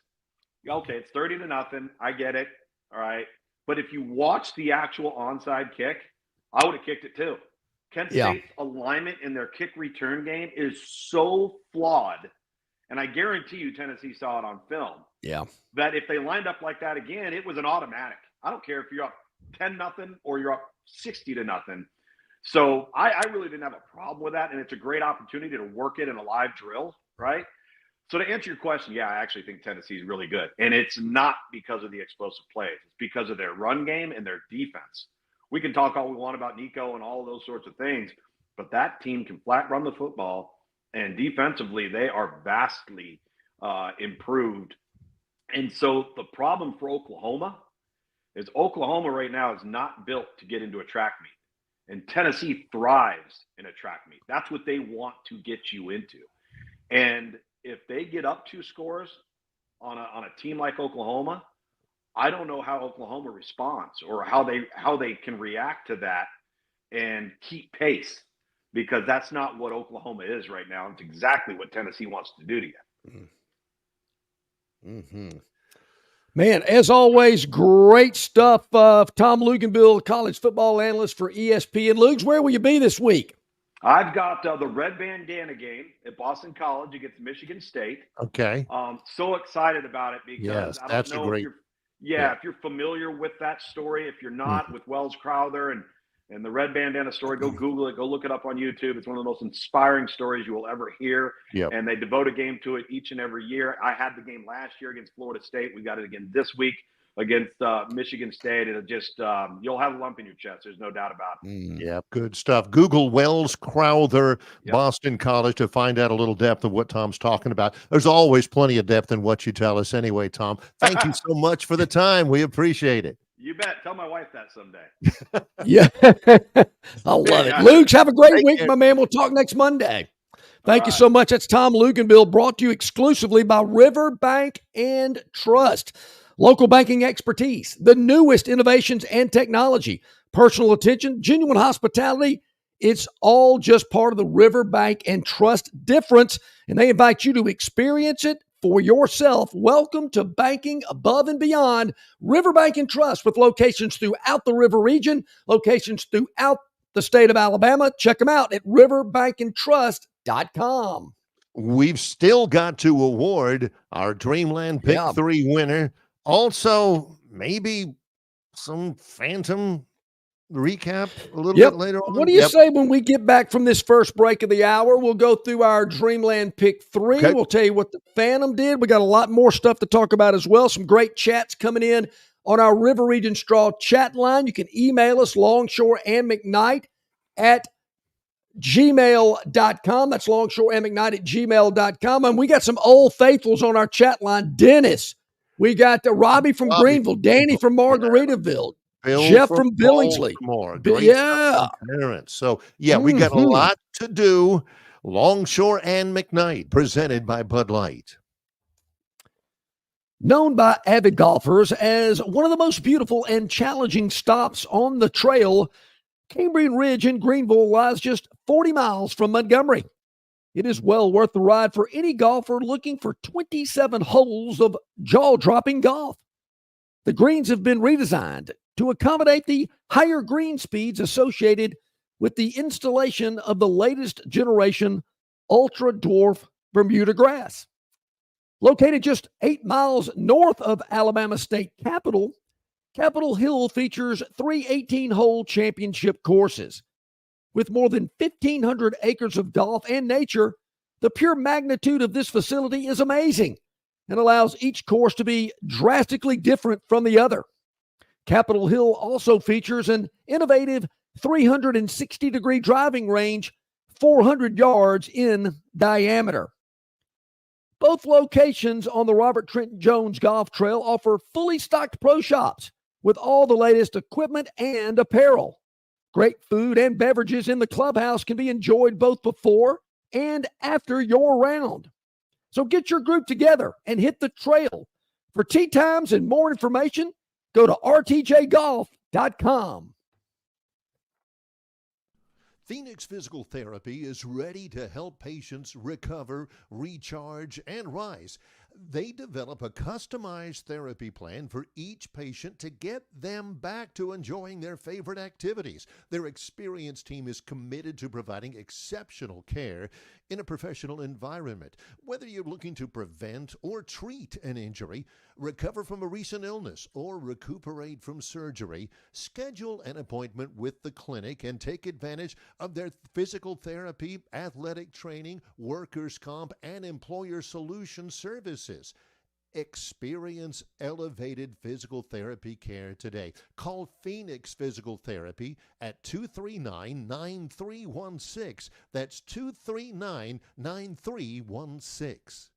Okay, it's 30-0. I get it. All right. But if you watch the actual onside kick, I would have kicked it too. Kent State's alignment in their kick return game is so flawed. And I guarantee you Tennessee saw it on film. Yeah. That if they lined up like that again, it was an automatic. I don't care if you're up 10-0 or you're up 60-0. So I really didn't have a problem with that. And it's a great opportunity to work it in a live drill, right? So to answer your question, yeah, I actually think Tennessee is really good. And it's not because of the explosive plays. It's because of their run game and their defense. We can talk all we want about Nico and all of those sorts of things, but that team can flat run the football. And defensively, they are vastly improved. And so the problem for Oklahoma is Oklahoma right now is not built to get into a track meet. And Tennessee thrives in a track meet. That's what they want to get you into. And if they get up 2 scores on a team like Oklahoma, I don't know how Oklahoma responds or how they can react to that and keep pace, because that's not what Oklahoma is right now. It's exactly what Tennessee wants to do to you. Mm-hmm. Man, as always, great stuff. Tom Luganbill, college football analyst for ESPN. Lugs, where will you be this week? I've got the red bandana game at Boston College against Michigan State. Okay. So excited about it because Yes, I don't that's know a great. if you're familiar with that story. If you're not, with Wells Crowther and the red bandana story, go Google it. Go look it up on YouTube. It's one of the most inspiring stories you will ever hear. Yep. And they devote a game to it each and every year. I had the game last year against Florida State. We got it again this week against Michigan State. It'll just you'll have a lump in your chest. There's no doubt about it. Yeah, good stuff. Google Wells Crowther, Yep. Boston College to find out a little depth of what Tom's talking about. There's always plenty of depth in what you tell us anyway, Tom. Thank you so much for the time. We appreciate it. You bet. Tell my wife that someday. Yeah. I love it. Luke, have a great week, my man. We'll talk next Monday. Thank you so much. That's Tom Luganbill, brought to you exclusively by Riverbank and Trust. Local banking expertise, the newest innovations and technology, personal attention, genuine hospitality. It's all just part of the Riverbank and Trust difference, and they invite you to experience it for yourself. Welcome to banking above and beyond. Riverbank and Trust, with locations throughout the river region, locations throughout the state of Alabama. Check them out at riverbankandtrust.com. We've still got to award our Dreamland Pick 3 winner. Also, maybe some phantom recap a little bit later on. What do you say when we get back from this first break of the hour? We'll go through our Dreamland Pick 3. Okay. We'll tell you what the Phantom did. We got a lot more stuff to talk about as well. Some great chats coming in on our River Region Straw chat line. You can email us, Longshore and McKnight at gmail.com. That's Longshore and McKnight at gmail.com. And we got some old faithfuls on our chat line. Dennis. We got Robbie from Greenville, Danny from Margaritaville, Bill Jeff from Billingsley. Parents. So, we got a lot to do. Longshore and McKnight, presented by Bud Light. Known by avid golfers as one of the most beautiful and challenging stops on the trail, Cambrian Ridge in Greenville lies just 40 miles from Montgomery. It is well worth the ride for any golfer looking for 27 holes of jaw-dropping golf. The greens have been redesigned to accommodate the higher green speeds associated with the installation of the latest generation ultra-dwarf Bermuda grass. Located just 8 miles north of Alabama State Capitol, Capitol Hill features 3 18-hole championship courses. With more than 1,500 acres of golf and nature, the pure magnitude of this facility is amazing and allows each course to be drastically different from the other. Capitol Hill also features an innovative 360-degree driving range, 400 yards in diameter. Both locations on the Robert Trent Jones Golf Trail offer fully stocked pro shops with all the latest equipment and apparel. Great food and beverages in the clubhouse can be enjoyed both before and after your round. So get your group together and hit the trail. For tee times and more information, go to rtjgolf.com. Phoenix Physical Therapy is ready to help patients recover, recharge, and rise. They develop a customized therapy plan for each patient to get them back to enjoying their favorite activities. Their experienced team is committed to providing exceptional care in a professional environment. Whether you're looking to prevent or treat an injury, recover from a recent illness, or recuperate from surgery, schedule an appointment with the clinic and take advantage of their physical therapy, athletic training, workers' comp, and employer solution services. Experience elevated physical therapy care today. Call Phoenix Physical Therapy at 239-9316. That's 239-9316.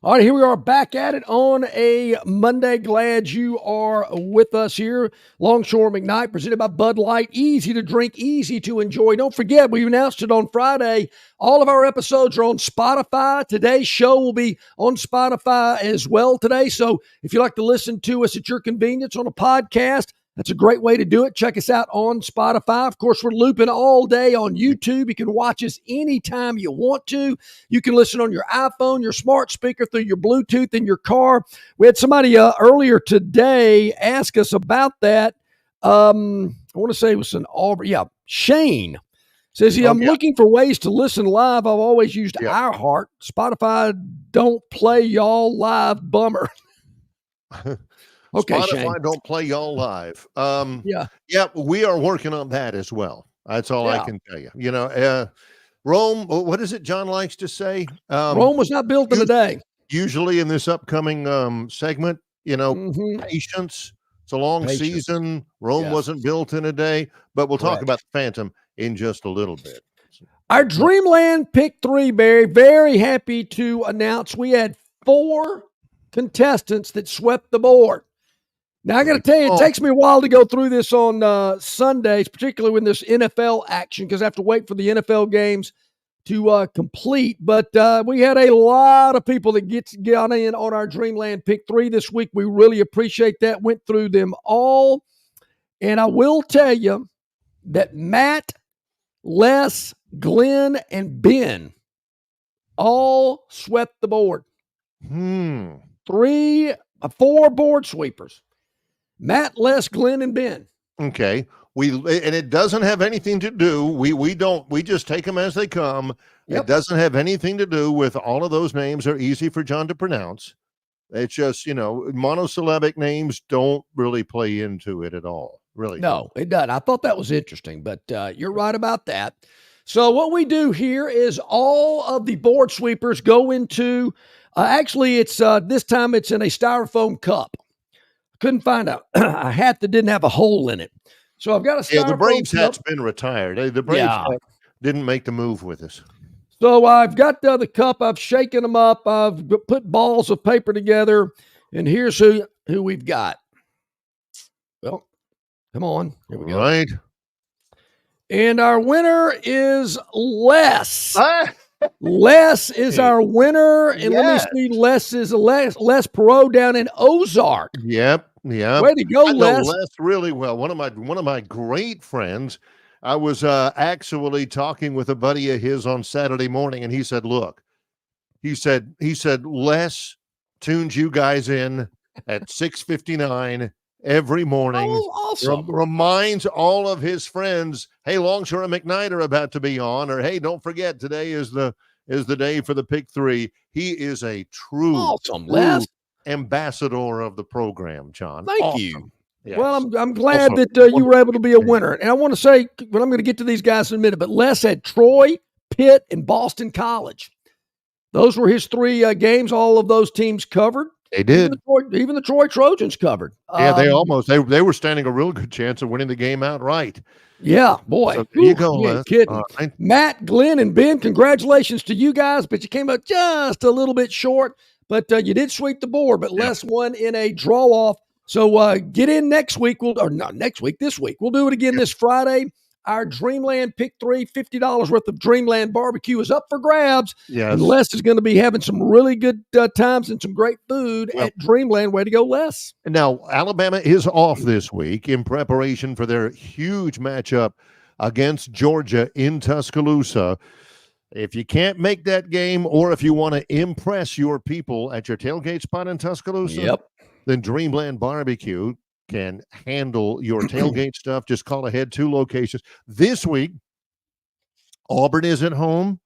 All right, here we are back at it on a Monday. Glad you are with us here. Longshore McKnight, presented by Bud Light. Easy to drink, easy to enjoy. Don't forget, we announced it on Friday. All of our episodes are on Spotify. Today's show will be on Spotify as well today. So if you like to listen to us at your convenience on a podcast, that's a great way to do it. Check us out on Spotify. Of course, we're looping all day on YouTube. You can watch us anytime you want to. You can listen on your iPhone, your smart speaker, through your Bluetooth in your car. We had somebody earlier today ask us about that. I want to say it was an Auburn. Yeah, Shane says, I'm looking for ways to listen live. I've always used iHeart. Spotify don't play y'all live. Bummer. Okay, Spotify Shane. don't play y'all live. Yeah, we are working on that as well. That's all I can tell you. You know, Rome, what is it John likes to say? Rome was not built in a day. Usually in this upcoming segment, you know, patience. It's a long season. Rome wasn't built in a day, but we'll talk about the Phantom in just a little bit. Our Dreamland Pick 3, Barry, very happy to announce we had 4 contestants that swept the board. Now, I got to tell you, it takes me a while to go through this on Sundays, particularly when there's NFL action, because I have to wait for the NFL games to complete. But we had a lot of people that got in on our Dreamland Pick 3 this week. We really appreciate that. Went through them all. And I will tell you that Matt, Les, Glenn, and Ben all swept the board. 4 board sweepers. Matt, Les, Glenn, and Ben. Okay. And it doesn't have anything to do. We just take them as they come. Yep. It doesn't have anything to do with all of those names are easy for John to pronounce. It's just, monosyllabic names don't really play into it at all. Really. No, it doesn't. I thought that was interesting, but you're right about that. So what we do here is all of the board sweepers go into, actually it's this time it's in a styrofoam cup. Couldn't find a hat that didn't have a hole in it. So I've got a styrofoam the Braves cup. hat's been retired. The Braves hat didn't make the move with us. So I've got the cup. I've shaken them up. I've put balls of paper together. And here's who we've got. Well, come on. Here we go. Right. And our winner is Les. Les is our winner, and let me see. Les is Les Perot down in Ozark. Yep. Way to go, I know Les. Les really well. One of my great friends. I was actually talking with a buddy of his on Saturday morning, and he said, "Look," he said, Les tunes you guys in at 6:59 every morning. Oh, awesome. Reminds all of his friends, hey, Longshore and McKnight are about to be on, or hey, don't forget today is the day for the Pick 3. He is a true ambassador of the program, John. Thank you. Yes. Well, I'm glad that you were able to be a winner. And I want to say, but I'm going to get to these guys in a minute, but Les had Troy, Pitt, and Boston College. Those were his 3 games. All of those teams covered. They did. Even the Troy Trojans covered. Yeah, they were standing a real good chance of winning the game outright. Yeah, boy. So there you go, Les. Kidding. Matt, Glenn, and Ben, congratulations to you guys, but you came up just a little bit short, but you did sweep the board, but Les won in a draw-off. So get in next week. This week. We'll do it again this Friday. Our Dreamland Pick 3, $50 worth of Dreamland barbecue is up for grabs. Yes. And Les is going to be having some really good times and some great food at Dreamland. Way to go, Les. Now, Alabama is off this week in preparation for their huge matchup against Georgia in Tuscaloosa. If you can't make that game, or if you want to impress your people at your tailgate spot in Tuscaloosa, then Dreamland Barbecue can handle your tailgate stuff. Just call ahead, 2 locations. This week, Auburn is at home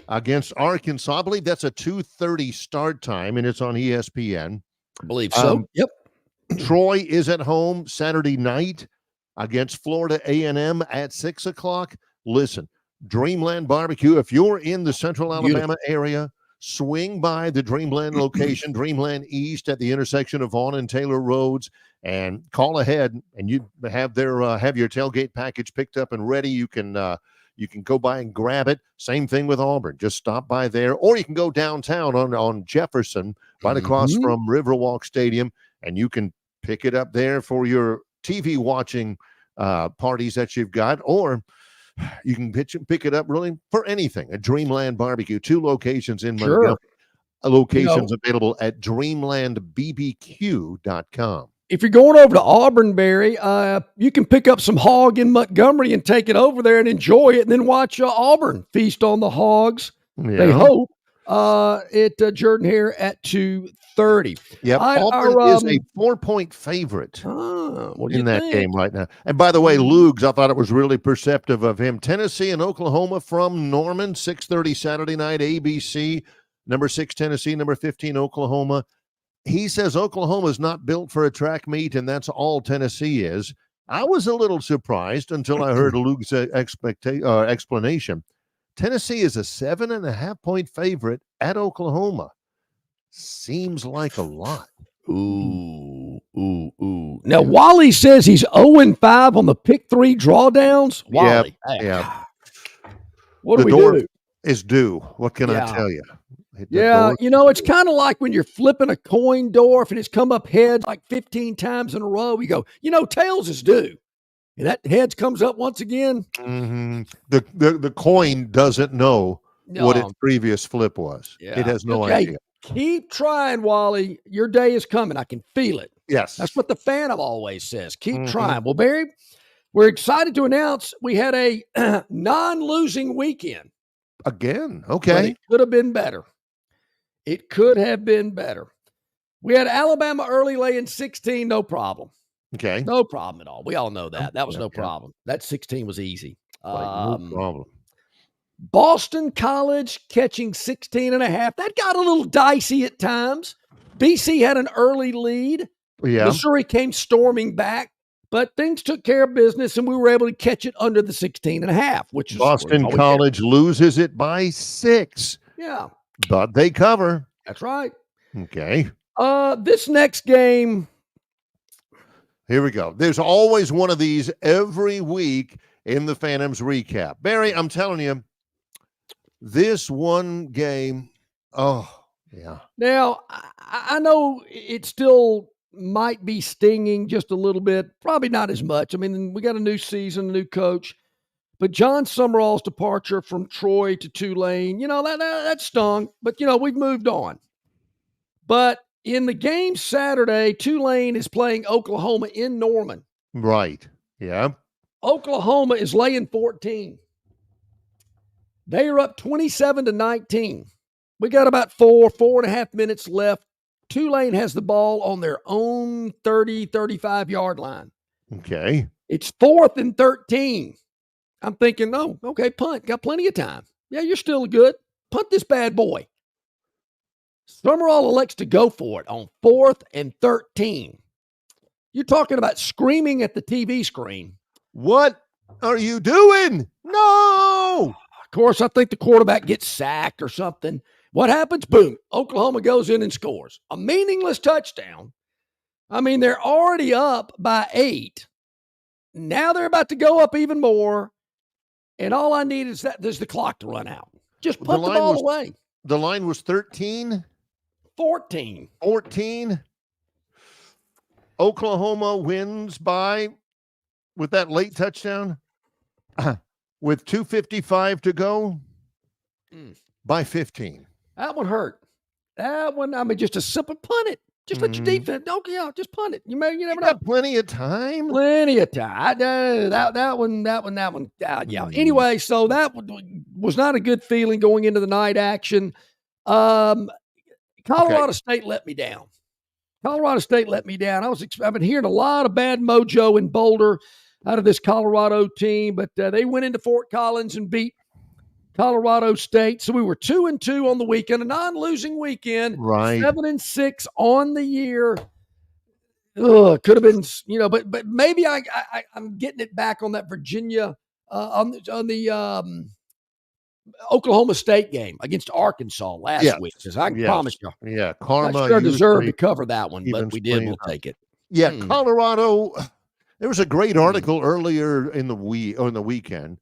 against Arkansas. I believe that's a 2:30 start time, and it's on ESPN. I believe so. Troy is at home Saturday night against Florida A&M at 6 o'clock. Listen, Dreamland Barbecue, if you're in the Central Alabama area, swing by the Dreamland location, Dreamland East at the intersection of Vaughn and Taylor Roads, and call ahead, and you have have your tailgate package picked up and ready. You can go by and grab it. Same thing with Auburn. Just stop by there, or you can go downtown on Jefferson, right across from Riverwalk Stadium, and you can pick it up there for your TV watching parties that you've got, or you can pick it up really for anything. A Dreamland Barbecue, 2 locations in Montgomery. Locations available at dreamlandbbq.com. If you're going over to Auburn, Barry, you can pick up some hog in Montgomery and take it over there and enjoy it, and then watch Auburn feast on the hogs. They hope at Jordan here at 2:30. Yep, Auburn is a 4-point favorite in that game right now. And by the way, Lugs, I thought it was really perceptive of him. Tennessee and Oklahoma from Norman, 6:30 Saturday night, ABC. Number 6, Tennessee. Number 15, Oklahoma. He says Oklahoma is not built for a track meet, and that's all Tennessee is. I was a little surprised until I heard Luke's explanation. Tennessee is a 7.5-point favorite at Oklahoma. Seems like a lot. Ooh. Now, Wally says he's 0-5 on the pick 3 drawdowns. Wally. Yeah. What do we do? Is due. What can I tell you? It's kind of like when you're flipping a coin door and it's come up heads like 15 times in a row. You go, tails is due. And that heads comes up once again. Mm-hmm. The coin doesn't know what its previous flip was. Yeah. It has no idea. Keep trying, Wally. Your day is coming. I can feel it. Yes. That's what the Phantom always says. Keep trying. Well, Barry, we're excited to announce we had a non-losing weekend. Again. Okay. But it could have been better. It could have been better. We had Alabama early laying 16, no problem. Okay. No problem at all. We all know that. That was no problem. That 16 was easy. No problem. Boston College catching 16.5. That got a little dicey at times. BC had an early lead. Yeah. Missouri came storming back, but things took care of business, and we were able to catch it under the 16.5, which is Boston College loses it by 6. Yeah. But they cover. That's right. Okay. This next game. Here we go. There's always one of these every week in the Phantoms recap. Barry, I'm telling you, this one game, yeah. Now, I know it still might be stinging just a little bit. Probably not as much. I mean, we got a new season, a new coach. But John Summerall's departure from Troy to Tulane, that stung. But, we've moved on. But in the game Saturday, Tulane is playing Oklahoma in Norman. Right. Yeah. Oklahoma is laying 14. They are up 27-19. We got about 4.5 minutes left. Tulane has the ball on their own 30, 35-yard line. Okay. It's 4th and 13. I'm thinking, okay, punt. Got plenty of time. Yeah, you're still good. Punt this bad boy. Summerall elects to go for it on 4th and 13. You're talking about screaming at the TV screen. What are you doing? No! Of course, I think the quarterback gets sacked or something. What happens? Boom. Oklahoma goes in and scores. A meaningless touchdown. I mean, they're already up by 8. Now they're about to go up even more. And all I need is there's the clock to run out. Just put the ball away. The line was 13? 14. 14. Oklahoma wins with that late touchdown, with 2:55 to go, by 15. That one hurt. That one, just a simple punt it. Just let your defense. Don't just punt it. You never know. Got plenty of time. Plenty of time. That one. Yeah. Anyway, so that was not a good feeling going into the night action. Colorado State let me down. I've been hearing a lot of bad mojo in Boulder out of this Colorado team, but they went into Fort Collins and beat Colorado State. So we were 2-2 on the weekend, a non-losing weekend, right? 7-6 on the year. Could have been, but maybe I'm getting it back on that Virginia on the Oklahoma State game against Arkansas last week. Because I can promise you, karma. I deserved to cover that one, but we did. We'll take it. Yeah, Colorado. There was a great article earlier in the weekend.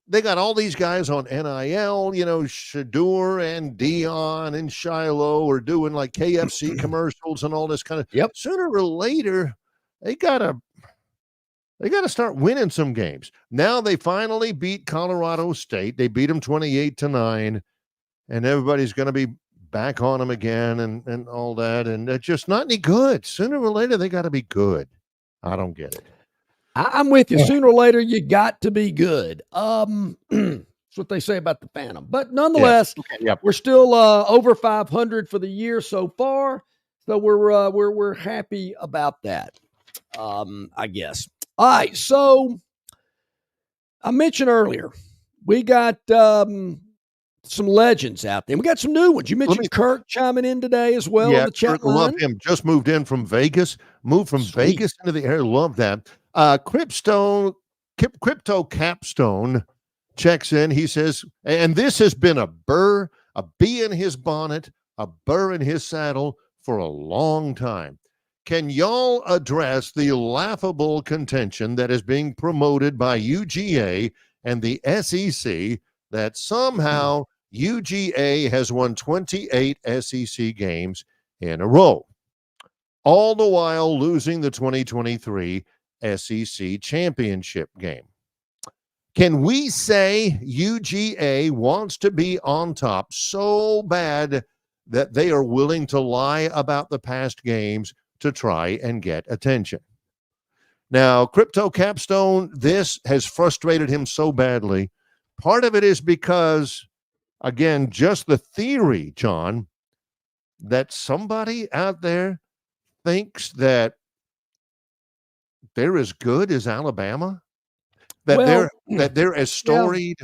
They got all these guys on NIL, Shadur and Dion and Shiloh are doing like KFC commercials and all this kind of. Yep. Sooner or later, they gotta start winning some games. Now they finally beat Colorado State. They beat them 28-9, and everybody's going to be back on them again and all that. And they're just not any good. Sooner or later, they got to be good. I don't get it. I'm with you. Sooner or later, you got to be good. That's what they say about the Phantom. But nonetheless, we're still over 500 for the year so far. So we're happy about that. I guess. All right. So I mentioned earlier, we got some legends out there. We got some new ones. You mentioned Kirk chiming in today as well. Yeah, in the chat Kirk, love him. Just moved in from Vegas. Moved from Vegas into the air. Love that. Crypto Capstone checks in. He says, and this has been a bee in his bonnet, a burr in his saddle for a long time. Can y'all address the laughable contention that is being promoted by UGA and the SEC that somehow UGA has won 28 SEC games in a row, all the while losing the 2023 SEC championship game? Can we say UGA wants to be on top so bad that they are willing to lie about the past games to try and get attention? Now, Crypto Capstone, this has frustrated him so badly. Part of it is because, again, just the theory, John, that somebody out there thinks that they're as good as Alabama, that they're as storied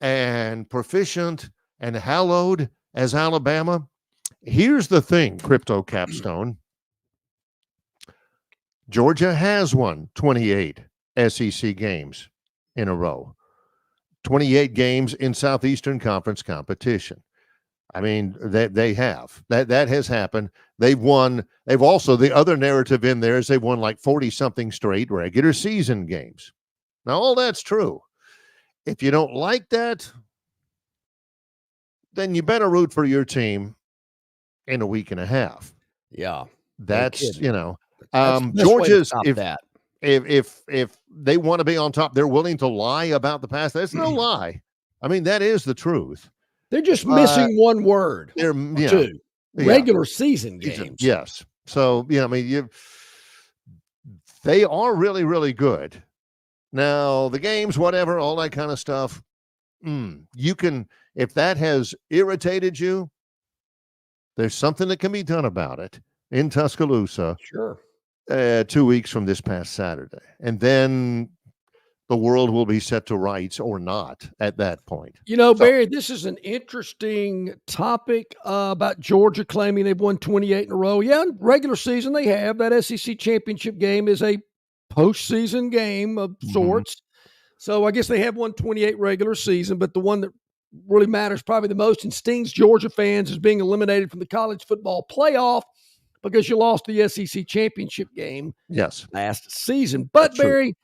and proficient and hallowed as Alabama. Here's the thing, Crypto Capstone. Georgia has won 28 SEC games in a row, 28 games in Southeastern Conference competition. I mean, they have. That has happened. They've won. They've also, the other narrative in there is they've won like 40-something straight regular season games. Now, all that's true. If you don't like that, then you better root for your team in a week and a half. Yeah. That's, Georgia's, if they want to be on top, they're willing to lie about the past. That's no lie. I mean, that is the truth. They're just missing one word. They're two regular season games. Yes. So, they are really, really good. Now, the games, whatever, all that kind of stuff, you can, if that has irritated you, there's something that can be done about it in Tuscaloosa. Sure. 2 weeks from this past Saturday. And then the world will be set to rights or not at that point. Barry, this is an interesting topic about Georgia claiming they've won 28 in a row. Yeah, in regular season they have. That SEC championship game is a postseason game of sorts. So I guess they have won 28 regular season, but the one that really matters probably the most and stings Georgia fans is being eliminated from the college football playoff because you lost the SEC championship game last season. But Barry,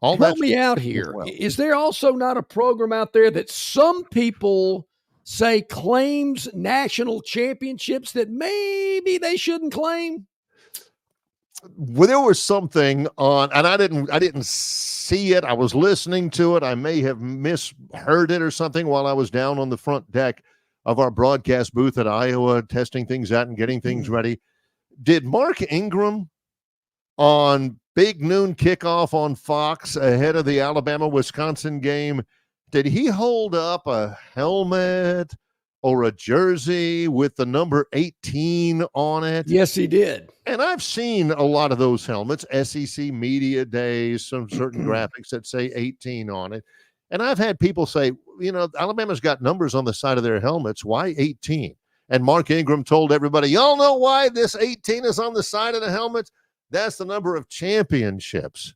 help me out here. Well, is there also not a program out there that some people say claims national championships that maybe they shouldn't claim? Well, there was something on, and I didn't see it. I was listening to it. I may have misheard it or something while I was down on the front deck of our broadcast booth at Iowa, testing things out and getting things ready. Did Mark Ingram on big noon kickoff on Fox ahead of the Alabama-Wisconsin game, did he hold up a helmet or a jersey with the number 18 on it? Yes, he did. And I've seen a lot of those helmets, SEC Media Days, some certain graphics that say 18 on it. And I've had people say, Alabama's got numbers on the side of their helmets. Why 18? And Mark Ingram told everybody, y'all know why this 18 is on the side of the helmets? That's the number of championships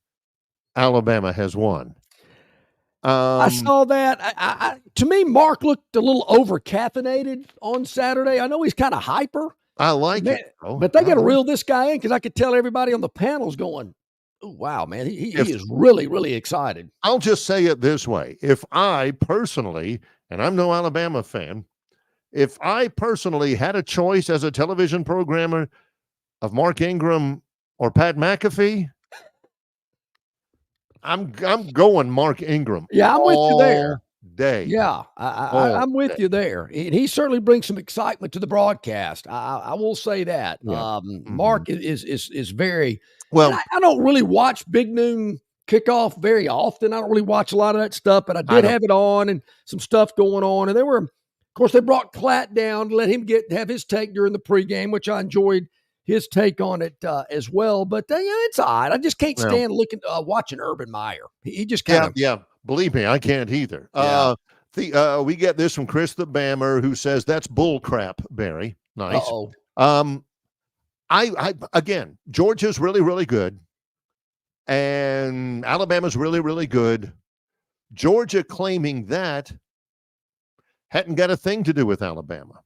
Alabama has won. I saw that. To me, Mark looked a little over-caffeinated on Saturday. I know he's kind of hyper. I like it. But they got to reel this guy in because I could tell everybody on the panel's going, oh, wow, man, he is really, really excited. I'll just say it this way. If I personally, and I'm no Alabama fan, if I personally had a choice as a television programmer of Mark Ingram or Pat McAfee, I'm going Mark Ingram. Yeah, I'm with you there. Day. Yeah, I'm with you there. And he certainly brings some excitement to the broadcast. I will say that. Yeah. Mark is very well. I don't really watch Big Noon Kickoff very often. I don't really watch a lot of that stuff, but I did have it on and some stuff going on. And of course, they brought Platt down to let him have his take during the pregame, which I enjoyed his take on it as well. But it's all right. I just can't stand watching Urban Meyer. He just kind of Believe me, I can't either. Yeah. We get this from Chris the Bammer, who says that's bull crap, Barry. Nice. Uh-oh. Again, Georgia's really, really good, and Alabama's really, really good. Georgia claiming that hadn't got a thing to do with Alabama.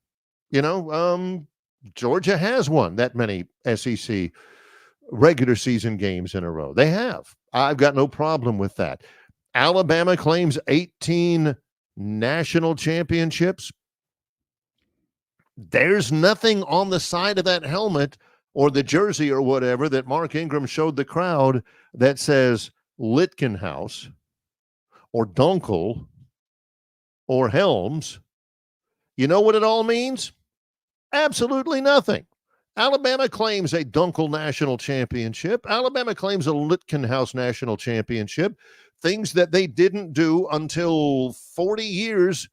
Georgia has won that many SEC regular season games in a row. They have. I've got no problem with that. Alabama claims 18 national championships. There's nothing on the side of that helmet or the jersey or whatever that Mark Ingram showed the crowd that says Litkenhouse or Dunkel or Helms. You know what it all means? Absolutely nothing. Alabama claims a Dunkel national championship. Alabama claims a Litkenhouse national championship. Things that they didn't do until 40 years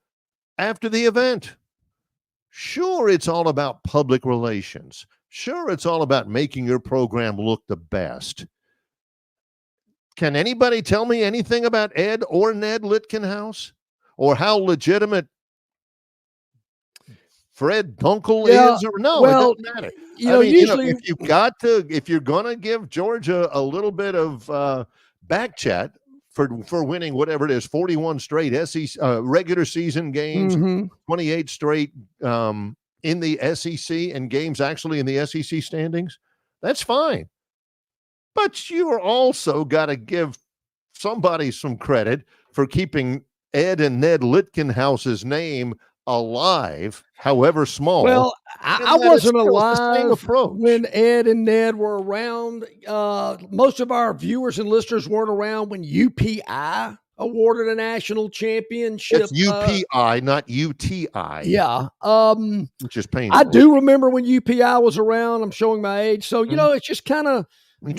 after the event. Sure, it's all about public relations. Sure, it's all about making your program look the best. Can anybody tell me anything about Ed or Ned Litkenhouse? Or how legitimate Fred Dunkel is? Or no, it doesn't matter. Usually, if you're going to give Georgia a little bit of back chat for winning whatever it is, 41 straight SEC regular season games, 28 straight in the SEC and games actually in the SEC standings, that's fine. But you're also got to give somebody some credit for keeping Ed and Ned Litkenhouse's name alive, however small. Well, I wasn't alive when Ed and Ned were around. Most of our viewers and listeners weren't around when UPI awarded a national championship. It's UPI, not UTI. Yeah. Which is painful. I do remember when UPI was around. I'm showing my age. So, it's just kind of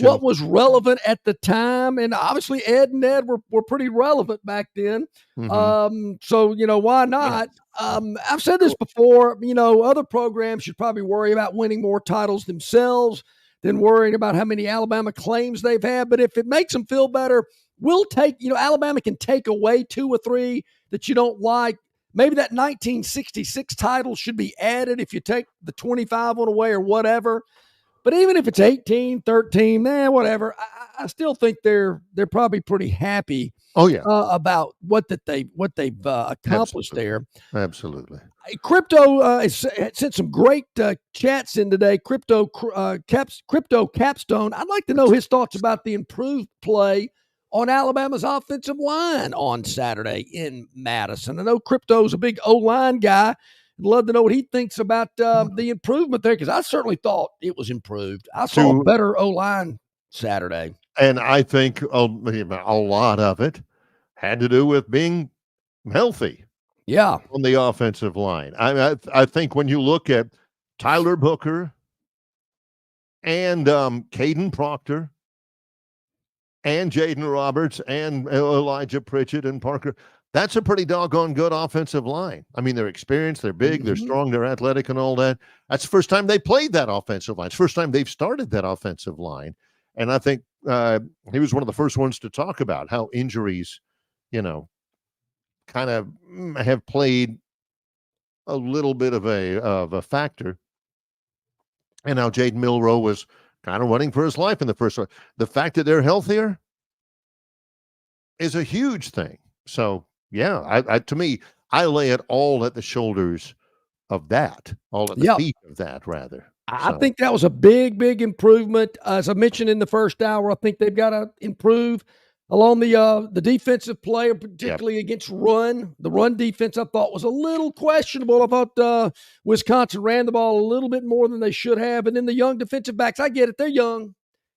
what was relevant at the time. And obviously Ed and Ned were pretty relevant back then. So, why not? I've said this before, other programs should probably worry about winning more titles themselves than worrying about how many Alabama claims they've had. But if it makes them feel better, we'll take, Alabama can take away 2 or 3 that you don't like. Maybe that 1966 title should be added if you take the 25 one away or whatever. But even if it's 18, 13, whatever, I still think they're probably pretty happy. About what they've accomplished there. Absolutely. Crypto has sent some great chats in today. Crypto Capstone. I'd like to know his thoughts about the improved play on Alabama's offensive line on Saturday in Madison. I know Crypto's a big O-line guy. I'd love to know what he thinks about the improvement there, because I certainly thought it was improved. I saw a better O-line Saturday. And I think a lot of it had to do with being healthy. Yeah. On the offensive line. I think when you look at Tyler Booker, and Caden Proctor and Jaden Roberts and Elijah Pritchett and Parker. That's a pretty doggone good offensive line. I mean, they're experienced, they're big, they're strong, they're athletic and all that. That's the first time they played that offensive line. It's the first time they've started that offensive line. And I think he was one of the first ones to talk about how injuries, kind of have played a little bit of a factor. And now Jaden Milroe was kind of running for his life in the first one. The fact that they're healthier is a huge thing. So, yeah, to me, I lay it all at the shoulders of that, all at the feet of that, rather. I think that was a big, big improvement. As I mentioned in the first hour, I think they've got to improve along the defensive play, particularly against run. The run defense, I thought, was a little questionable. I thought Wisconsin ran the ball a little bit more than they should have. And then the young defensive backs, I get it. They're young.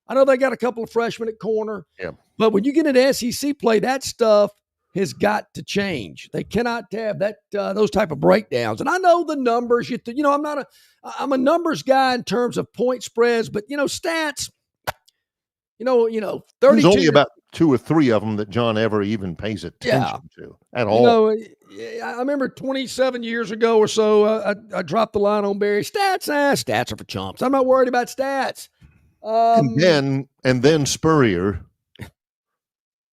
I know they got a couple of freshmen at corner. Yeah. But when you get into SEC play, that stuff has got to change. They cannot have that those type of breakdowns. And I know the numbers. I'm a numbers guy in terms of point spreads, but stats. 32. There's only about 2 or 3 of them that John ever even pays attention to at all. I remember 27 years ago or so, I dropped the line on Barry. Stats are for chumps. I'm not worried about stats. And then Spurrier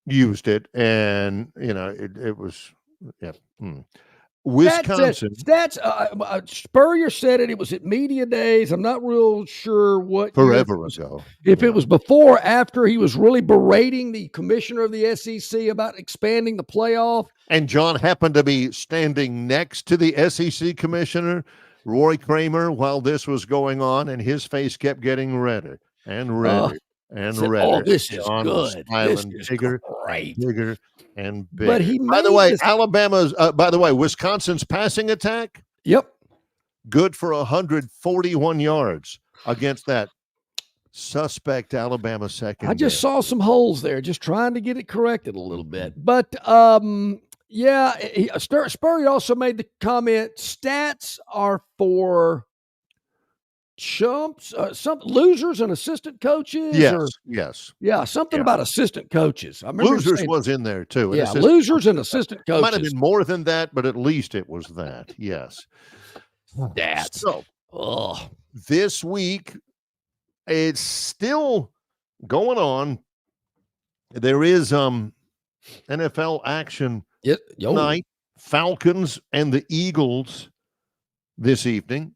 used it, and it was Wisconsin. Spurrier said it. It was at media days. I'm not real sure what forever ago. If it was before or after he was really berating the commissioner of the SEC about expanding the playoff. And John happened to be standing next to the SEC commissioner, Roy Kramer, while this was going on, and his face kept getting redder and redder. Oh, this is good. This is great. Bigger and bigger. But by the way, Wisconsin's passing attack. Yep. Good for 141 yards against that suspect Alabama secondary. I just saw some holes there, just trying to get it corrected a little bit. But Spurrier also made the comment: stats are for chumps, some losers and assistant coaches. Yes. Something about assistant coaches. I remember losers was in there too. Losers and assistant coaches. Might have been more than that, but at least it was that. Yes. This week it's still going on. There is NFL action tonight. Falcons and the Eagles this evening.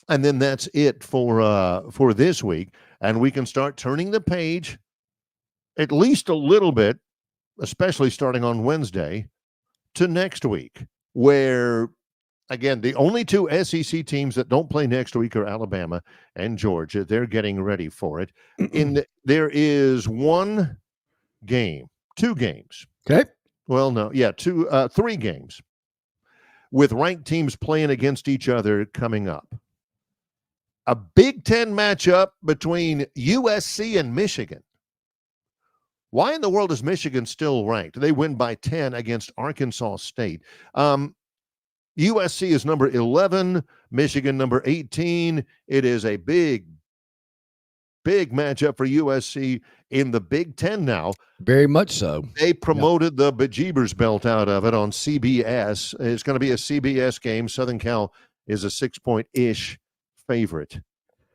And then that's it for this week. And we can start turning the page at least a little bit, especially starting on Wednesday, to next week, where, again, the only 2 SEC teams that don't play next week are Alabama and Georgia. They're getting ready for it. There is 2 games. Okay. Well, no. Yeah, 3 games with ranked teams playing against each other coming up. A Big Ten matchup between USC and Michigan. Why in the world is Michigan still ranked? They win by 10 against Arkansas State. USC is number 11, Michigan number 18. It is a big matchup for USC in the Big Ten now. Very much so. They promoted the bejeebers belt out of it on CBS. It's going to be a CBS game. Southern Cal is a 6-point-ish favorite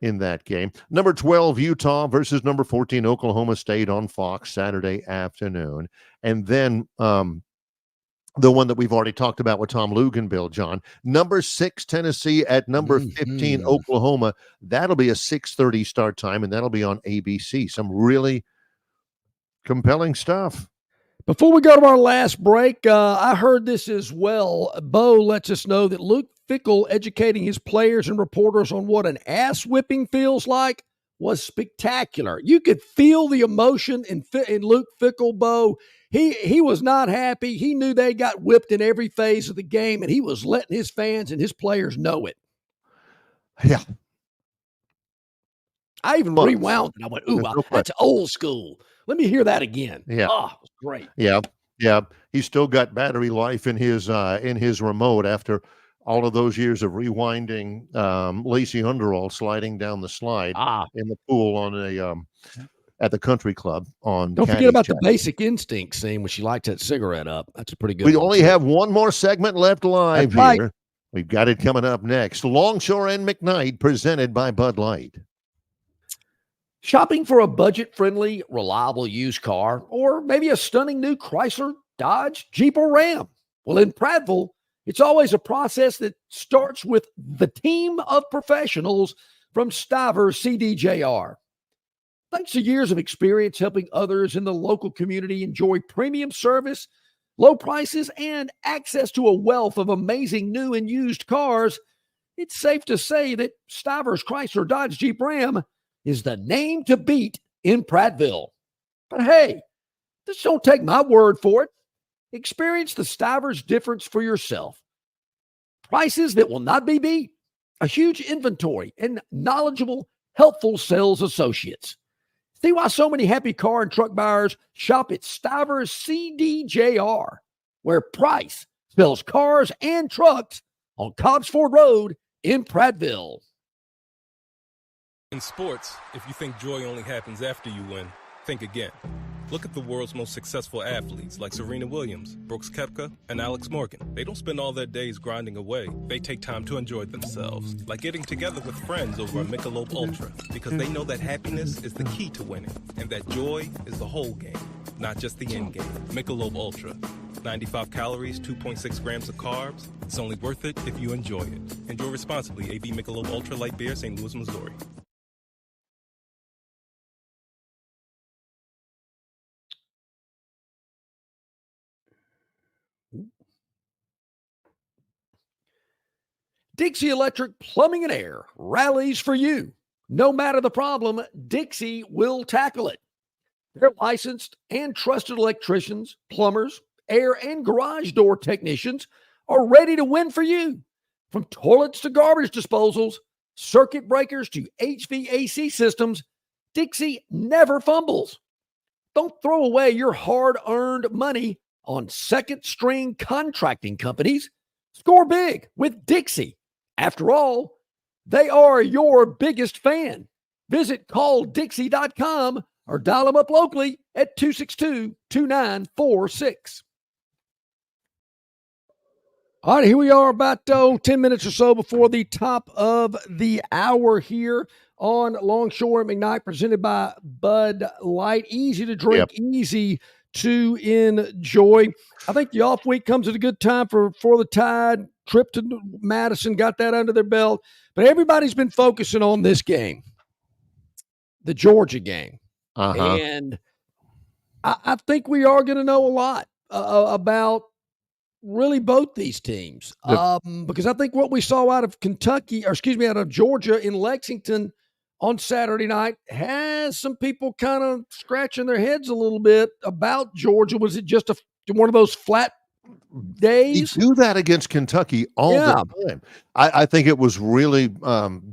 in that game. Number 12, Utah versus number 14, Oklahoma State on Fox Saturday afternoon. And then the one that we've already talked about with Tom Luganbill, John. Number 6, Tennessee at number 15, Oklahoma. That'll be a 6:30 start time, and that'll be on ABC. Some really compelling stuff. Before we go to our last break, I heard this as well. Bo lets us know that Luke Fickell educating his players and reporters on what an ass whipping feels like was spectacular. You could feel the emotion in Luke Fickell, Bo. He was not happy. He knew they got whipped in every phase of the game, and he was letting his fans and his players know it. Yeah. I even rewound and I went, that's old school. Let me hear that again. Yeah. Oh, it was great. Yeah. He's still got battery life in his remote after all of those years of rewinding Lacey Underall sliding down the slide in the pool on a at the country club on. Don't forget about the Basic Instinct scene when she lights that cigarette up. That's a pretty good We one. only have one more segment left live That's right. here. We've got it coming up next. Longshore and McKnight, presented by Bud Light. Shopping for a budget-friendly, reliable used car, or maybe a stunning new Chrysler, Dodge, Jeep, or Ram. Well, in Prattville, it's always a process that starts with the team of professionals from Stiver CDJR. Thanks to years of experience helping others in the local community enjoy premium service, low prices, and access to a wealth of amazing new and used cars, it's safe to say that Stiver's Chrysler, Dodge, Jeep, Ram is the name to beat in Prattville. But hey, just don't take my word for it. Experience the Stiver's difference for yourself. Prices that will not be beat, a huge inventory, and knowledgeable, helpful sales associates. See why so many happy car and truck buyers shop at Stiver's CDJR, where price sells cars and trucks on Cobbs Ford Road in Prattville. In sports, if you think joy only happens after you win, think again. Look at the world's most successful athletes like Serena Williams, Brooks Koepka, and Alex Morgan. They don't spend all their days grinding away. They take time to enjoy themselves, like getting together with friends over a Michelob Ultra, because they know that happiness is the key to winning, and that joy is the whole game, not just the end game. Michelob Ultra. 95 calories, 2.6 grams of carbs. It's only worth it if you enjoy it. Enjoy responsibly. AB Michelob Ultra Light Beer, St. Louis, Missouri. Dixie Electric Plumbing and Air rallies for you. No matter the problem, Dixie will tackle it. Their licensed and trusted electricians, plumbers, air and garage door technicians are ready to win for you. From toilets to garbage disposals, circuit breakers to HVAC systems, Dixie never fumbles. Don't throw away your hard-earned money on second-string contracting companies. Score big with Dixie. After all, they are your biggest fan. Visit calldixie.com or dial them up locally at 262-2946. All right, here we are about 10 minutes or so before the top of the hour here on Longshore and McKnight, presented by Bud Light. Easy to drink, easy to enjoy. I think the off week comes at a good time for the Tide. Trip to Madison, got that under their belt. But everybody's been focusing on this game, the Georgia game. And I think we are going to know a lot about really both these teams. Because I think what we saw out of out of Georgia in Lexington on Saturday night has some people kind of scratching their heads a little bit about Georgia. Was it just one of those flat days? You do that against Kentucky all the time. I think it was really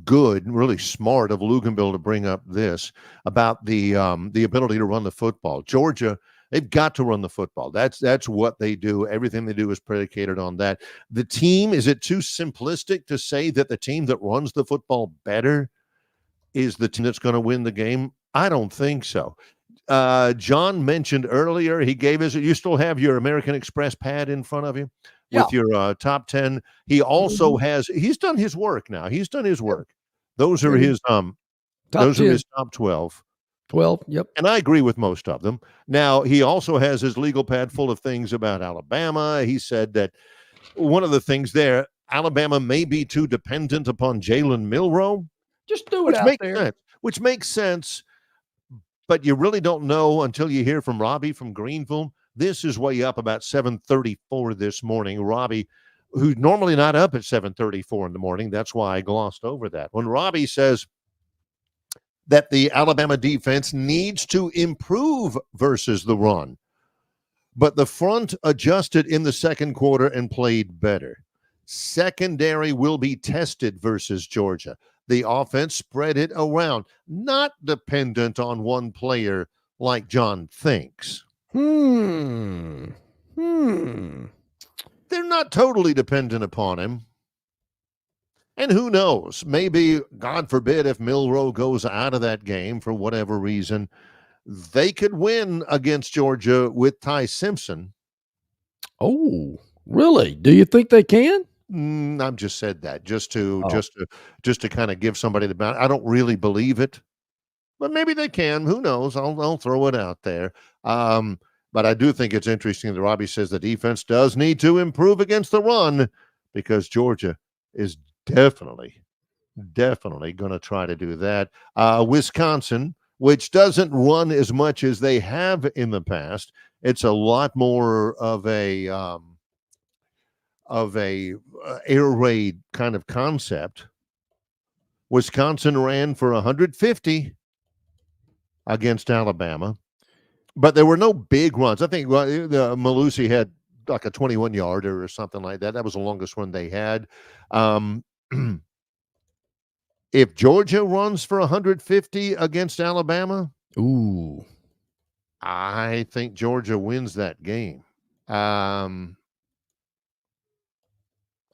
good, really smart of Luganbill to bring up this about the ability to run the football. Georgia, they've got to run the football. That's what they do. Everything they do is predicated on that. The team, is it too simplistic to say that the team that runs the football better is the team that's going to win the game? I don't think so. John mentioned earlier, he gave us, you still have your American Express pad in front of you with your top 10. He also has, he's done his work now. He's done his work. Those are his top 12. 12, yep. And I agree with most of them. Now, he also has his legal pad full of things about Alabama. He said that one of the things there, Alabama may be too dependent upon Jalen Milroe. Just do it out there. Which makes sense, but you really don't know until you hear from Robbie from Greenville. This is way up about 7:34 this morning. Robbie, who's normally not up at 7:34 in the morning, that's why I glossed over that. When Robbie says that the Alabama defense needs to improve versus the run, but the front adjusted in the second quarter and played better. Secondary will be tested versus Georgia. The offense spread it around, not dependent on one player like John thinks. They're not totally dependent upon him. And who knows? Maybe, God forbid, if Milroe goes out of that game for whatever reason, they could win against Georgia with Ty Simpson. Oh, really? Do you think they can? I've just said that just to kind of give somebody the bounce. I don't really believe it, but maybe they can. Who knows? I'll throw it out there. But I do think it's interesting that Robbie says the defense does need to improve against the run because Georgia is definitely going to try to do that. Wisconsin, which doesn't run as much as they have in the past, it's a lot more of a air raid kind of concept. Wisconsin ran for 150 against Alabama, but there were no big runs. I think Malusi had like a 21-yarder or something like that. That was the longest one they had. If Georgia runs for 150 against Alabama, I think Georgia wins that game. I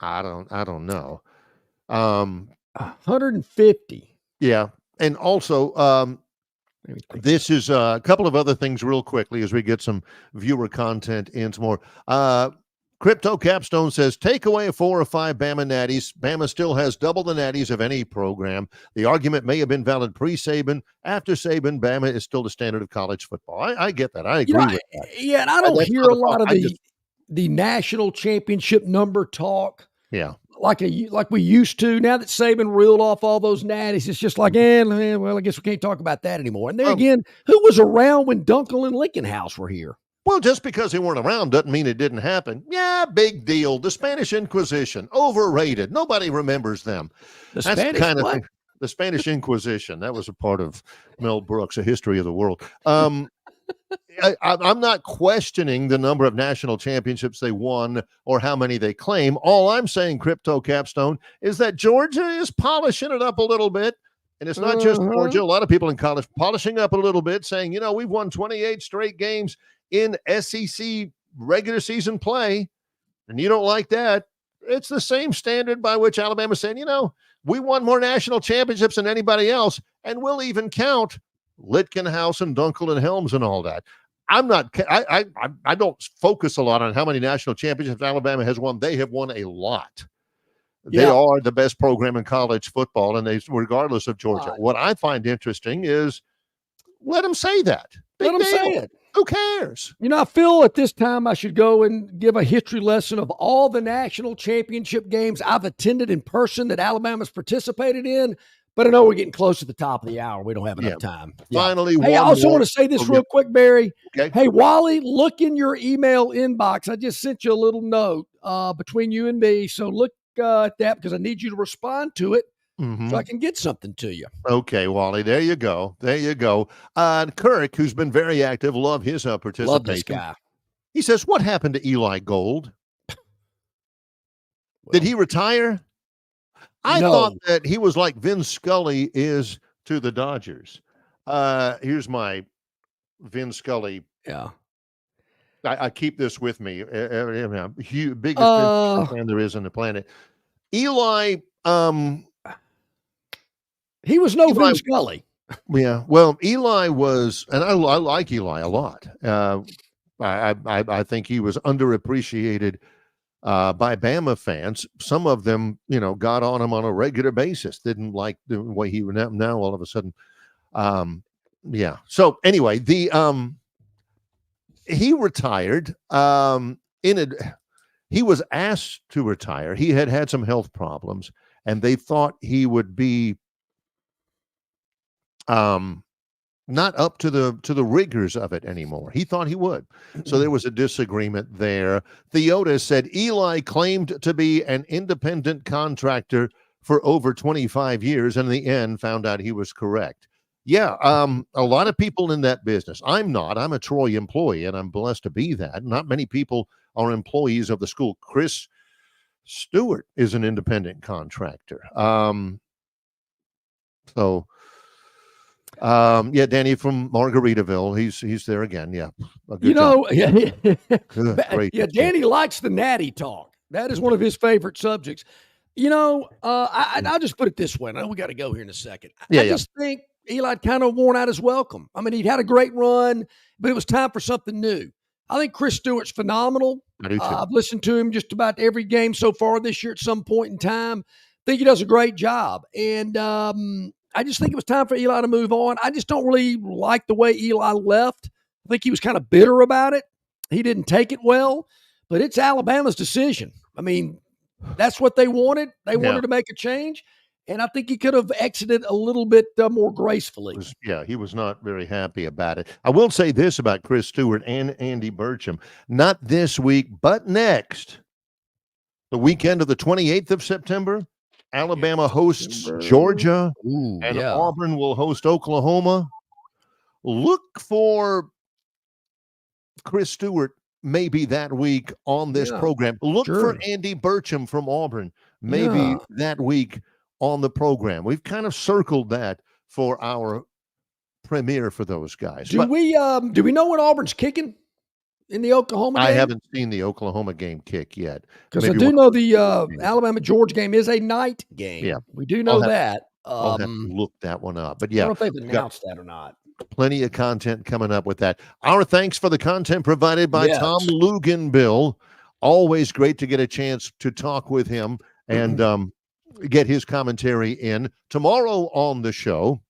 don't know. 150. Yeah. And also, this is a couple of other things real quickly as we get some viewer content in some more. Crypto Capstone says, take away 4 or 5 Bama natties. Bama still has double the natties of any program. The argument may have been valid pre-Saban. After Saban, Bama is still the standard of college football. I get that. I agree with that. Yeah, and I don't hear a lot of the national championship number talk. Yeah. Like we used to. Now that Saban reeled off all those natties, it's just like, well, I guess we can't talk about that anymore. And there again, who was around when Dunkel and Lickenhouse were here? Well, just because they weren't around doesn't mean it didn't happen. Yeah, big deal. The Spanish Inquisition, overrated. Nobody remembers them. The Spanish Inquisition. That was a part of Mel Brooks, A History of the World. I'm not questioning the number of national championships they won or how many they claim. All I'm saying, Crypto Capstone, is that Georgia is polishing it up a little bit. And it's not just Georgia. A lot of people in college polishing up a little bit, saying, we've won 28 straight games in SEC regular season play, and you don't like that. It's the same standard by which Alabama's saying, we won more national championships than anybody else, and we'll even count Litkenhouse and Dunkel and Helms and all that. I don't focus a lot on how many national championships Alabama has won. They have won a lot. They are the best program in college football, and regardless of Georgia. What I find interesting is let them say that. Let them say it. Who cares? I feel at this time I should go and give a history lesson of all the national championship games I've attended in person that Alabama's participated in. But I know we're getting close to the top of the hour. We don't have enough time. Finally, hey, I also want to say this real quick, Barry. Okay. Hey, Wally, look in your email inbox. I just sent you a little note between you and me. So look at that because I need you to respond to it. So I can get something to you. Okay, Wally, there you go. Kirk, who's been very active, love his participation. Love this guy. He says, what happened to Eli Gold? Did he retire? I thought that he was like Vin Scully is to the Dodgers. Here's my Vin Scully. Yeah. I keep this with me. Biggest fan there is on the planet. Eli, he was no Vin Scully. Yeah, well, Eli was, and I like Eli a lot. I think he was underappreciated by Bama fans. Some of them, got on him on a regular basis. Didn't like the way he went out. Now all of a sudden, So anyway, he retired. He was asked to retire. He had some health problems, and they thought he would be not up to the rigors of it anymore. He thought he would. So there was a disagreement there. Theoda said Eli claimed to be an independent contractor for over 25 years, and in the end found out he was correct. Yeah, a lot of people in that business. I'm not. I'm a Troy employee, and I'm blessed to be that. Not many people are employees of the school. Chris Stewart is an independent contractor. Danny from Margaritaville. He's there again. Yeah. Great. Danny likes the natty talk. That is one of his favorite subjects. I'll just put it this way. I know we got to go here in a second. Yeah, I just think Eli kind of worn out his welcome. I mean, he'd had a great run, but it was time for something new. I think Chris Stewart's phenomenal. I do too. I've listened to him just about every game so far this year at some point in time. I think he does a great job. And I just think it was time for Eli to move on. I just don't really like the way Eli left. I think he was kind of bitter about it. He didn't take it well, but it's Alabama's decision. I mean, that's what they wanted. They wanted to make a change. And I think he could have exited a little bit more gracefully. He was not very happy about it. I will say this about Chris Stewart and Andy Burcham. Not this week, but next. The weekend of the 28th of September, Alabama hosts Georgia, and Auburn will host Oklahoma. Look for Chris Stewart maybe that week on this program. Look for Andy Burcham from Auburn maybe that week on the program. We've kind of circled that for our premiere for those guys. Do we know when Auburn's kicking in the Oklahoma game? I haven't seen the Oklahoma game kick yet. Because I do know the Alabama-Georgia game is a night game. Yeah. We do know that. I'll have to look that one up. But I don't know if they've announced that or not. Plenty of content coming up with that. Our thanks for the content provided by Tom Luganbill. Always great to get a chance to talk with him and get his commentary in. Tomorrow on the show,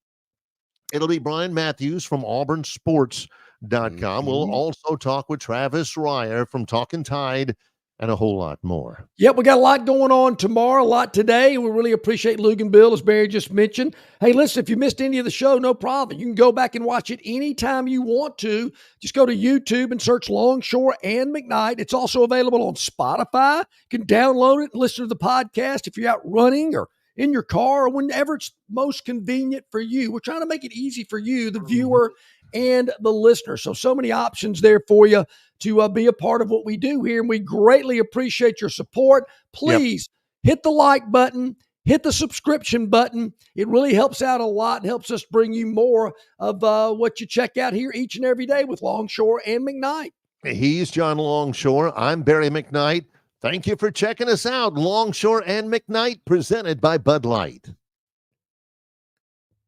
it'll be Brian Matthews from AuburnSports.com. We'll also talk with Travis Ryer from Talking Tide and a whole lot more. Yep, we got a lot going on tomorrow, a lot today. We really appreciate Luganbill, as Barry just mentioned. Hey, listen, if you missed any of the show, no problem. You can go back and watch it anytime you want to. Just go to YouTube and search Longshore and McKnight. It's also available on Spotify. You can download it and listen to the podcast if you're out running or in your car or whenever it's most convenient for you. We're trying to make it easy for you, the viewer and the listener. So many options there for you to be a part of what we do here. And we greatly appreciate your support. Please hit the like button, hit the subscription button. It really helps out a lot. It helps us bring you more of what you check out here each and every day with Longshore and McKnight. He's John Longshore. I'm Barry McKnight. Thank you for checking us out. Longshore and McKnight, presented by Bud Light.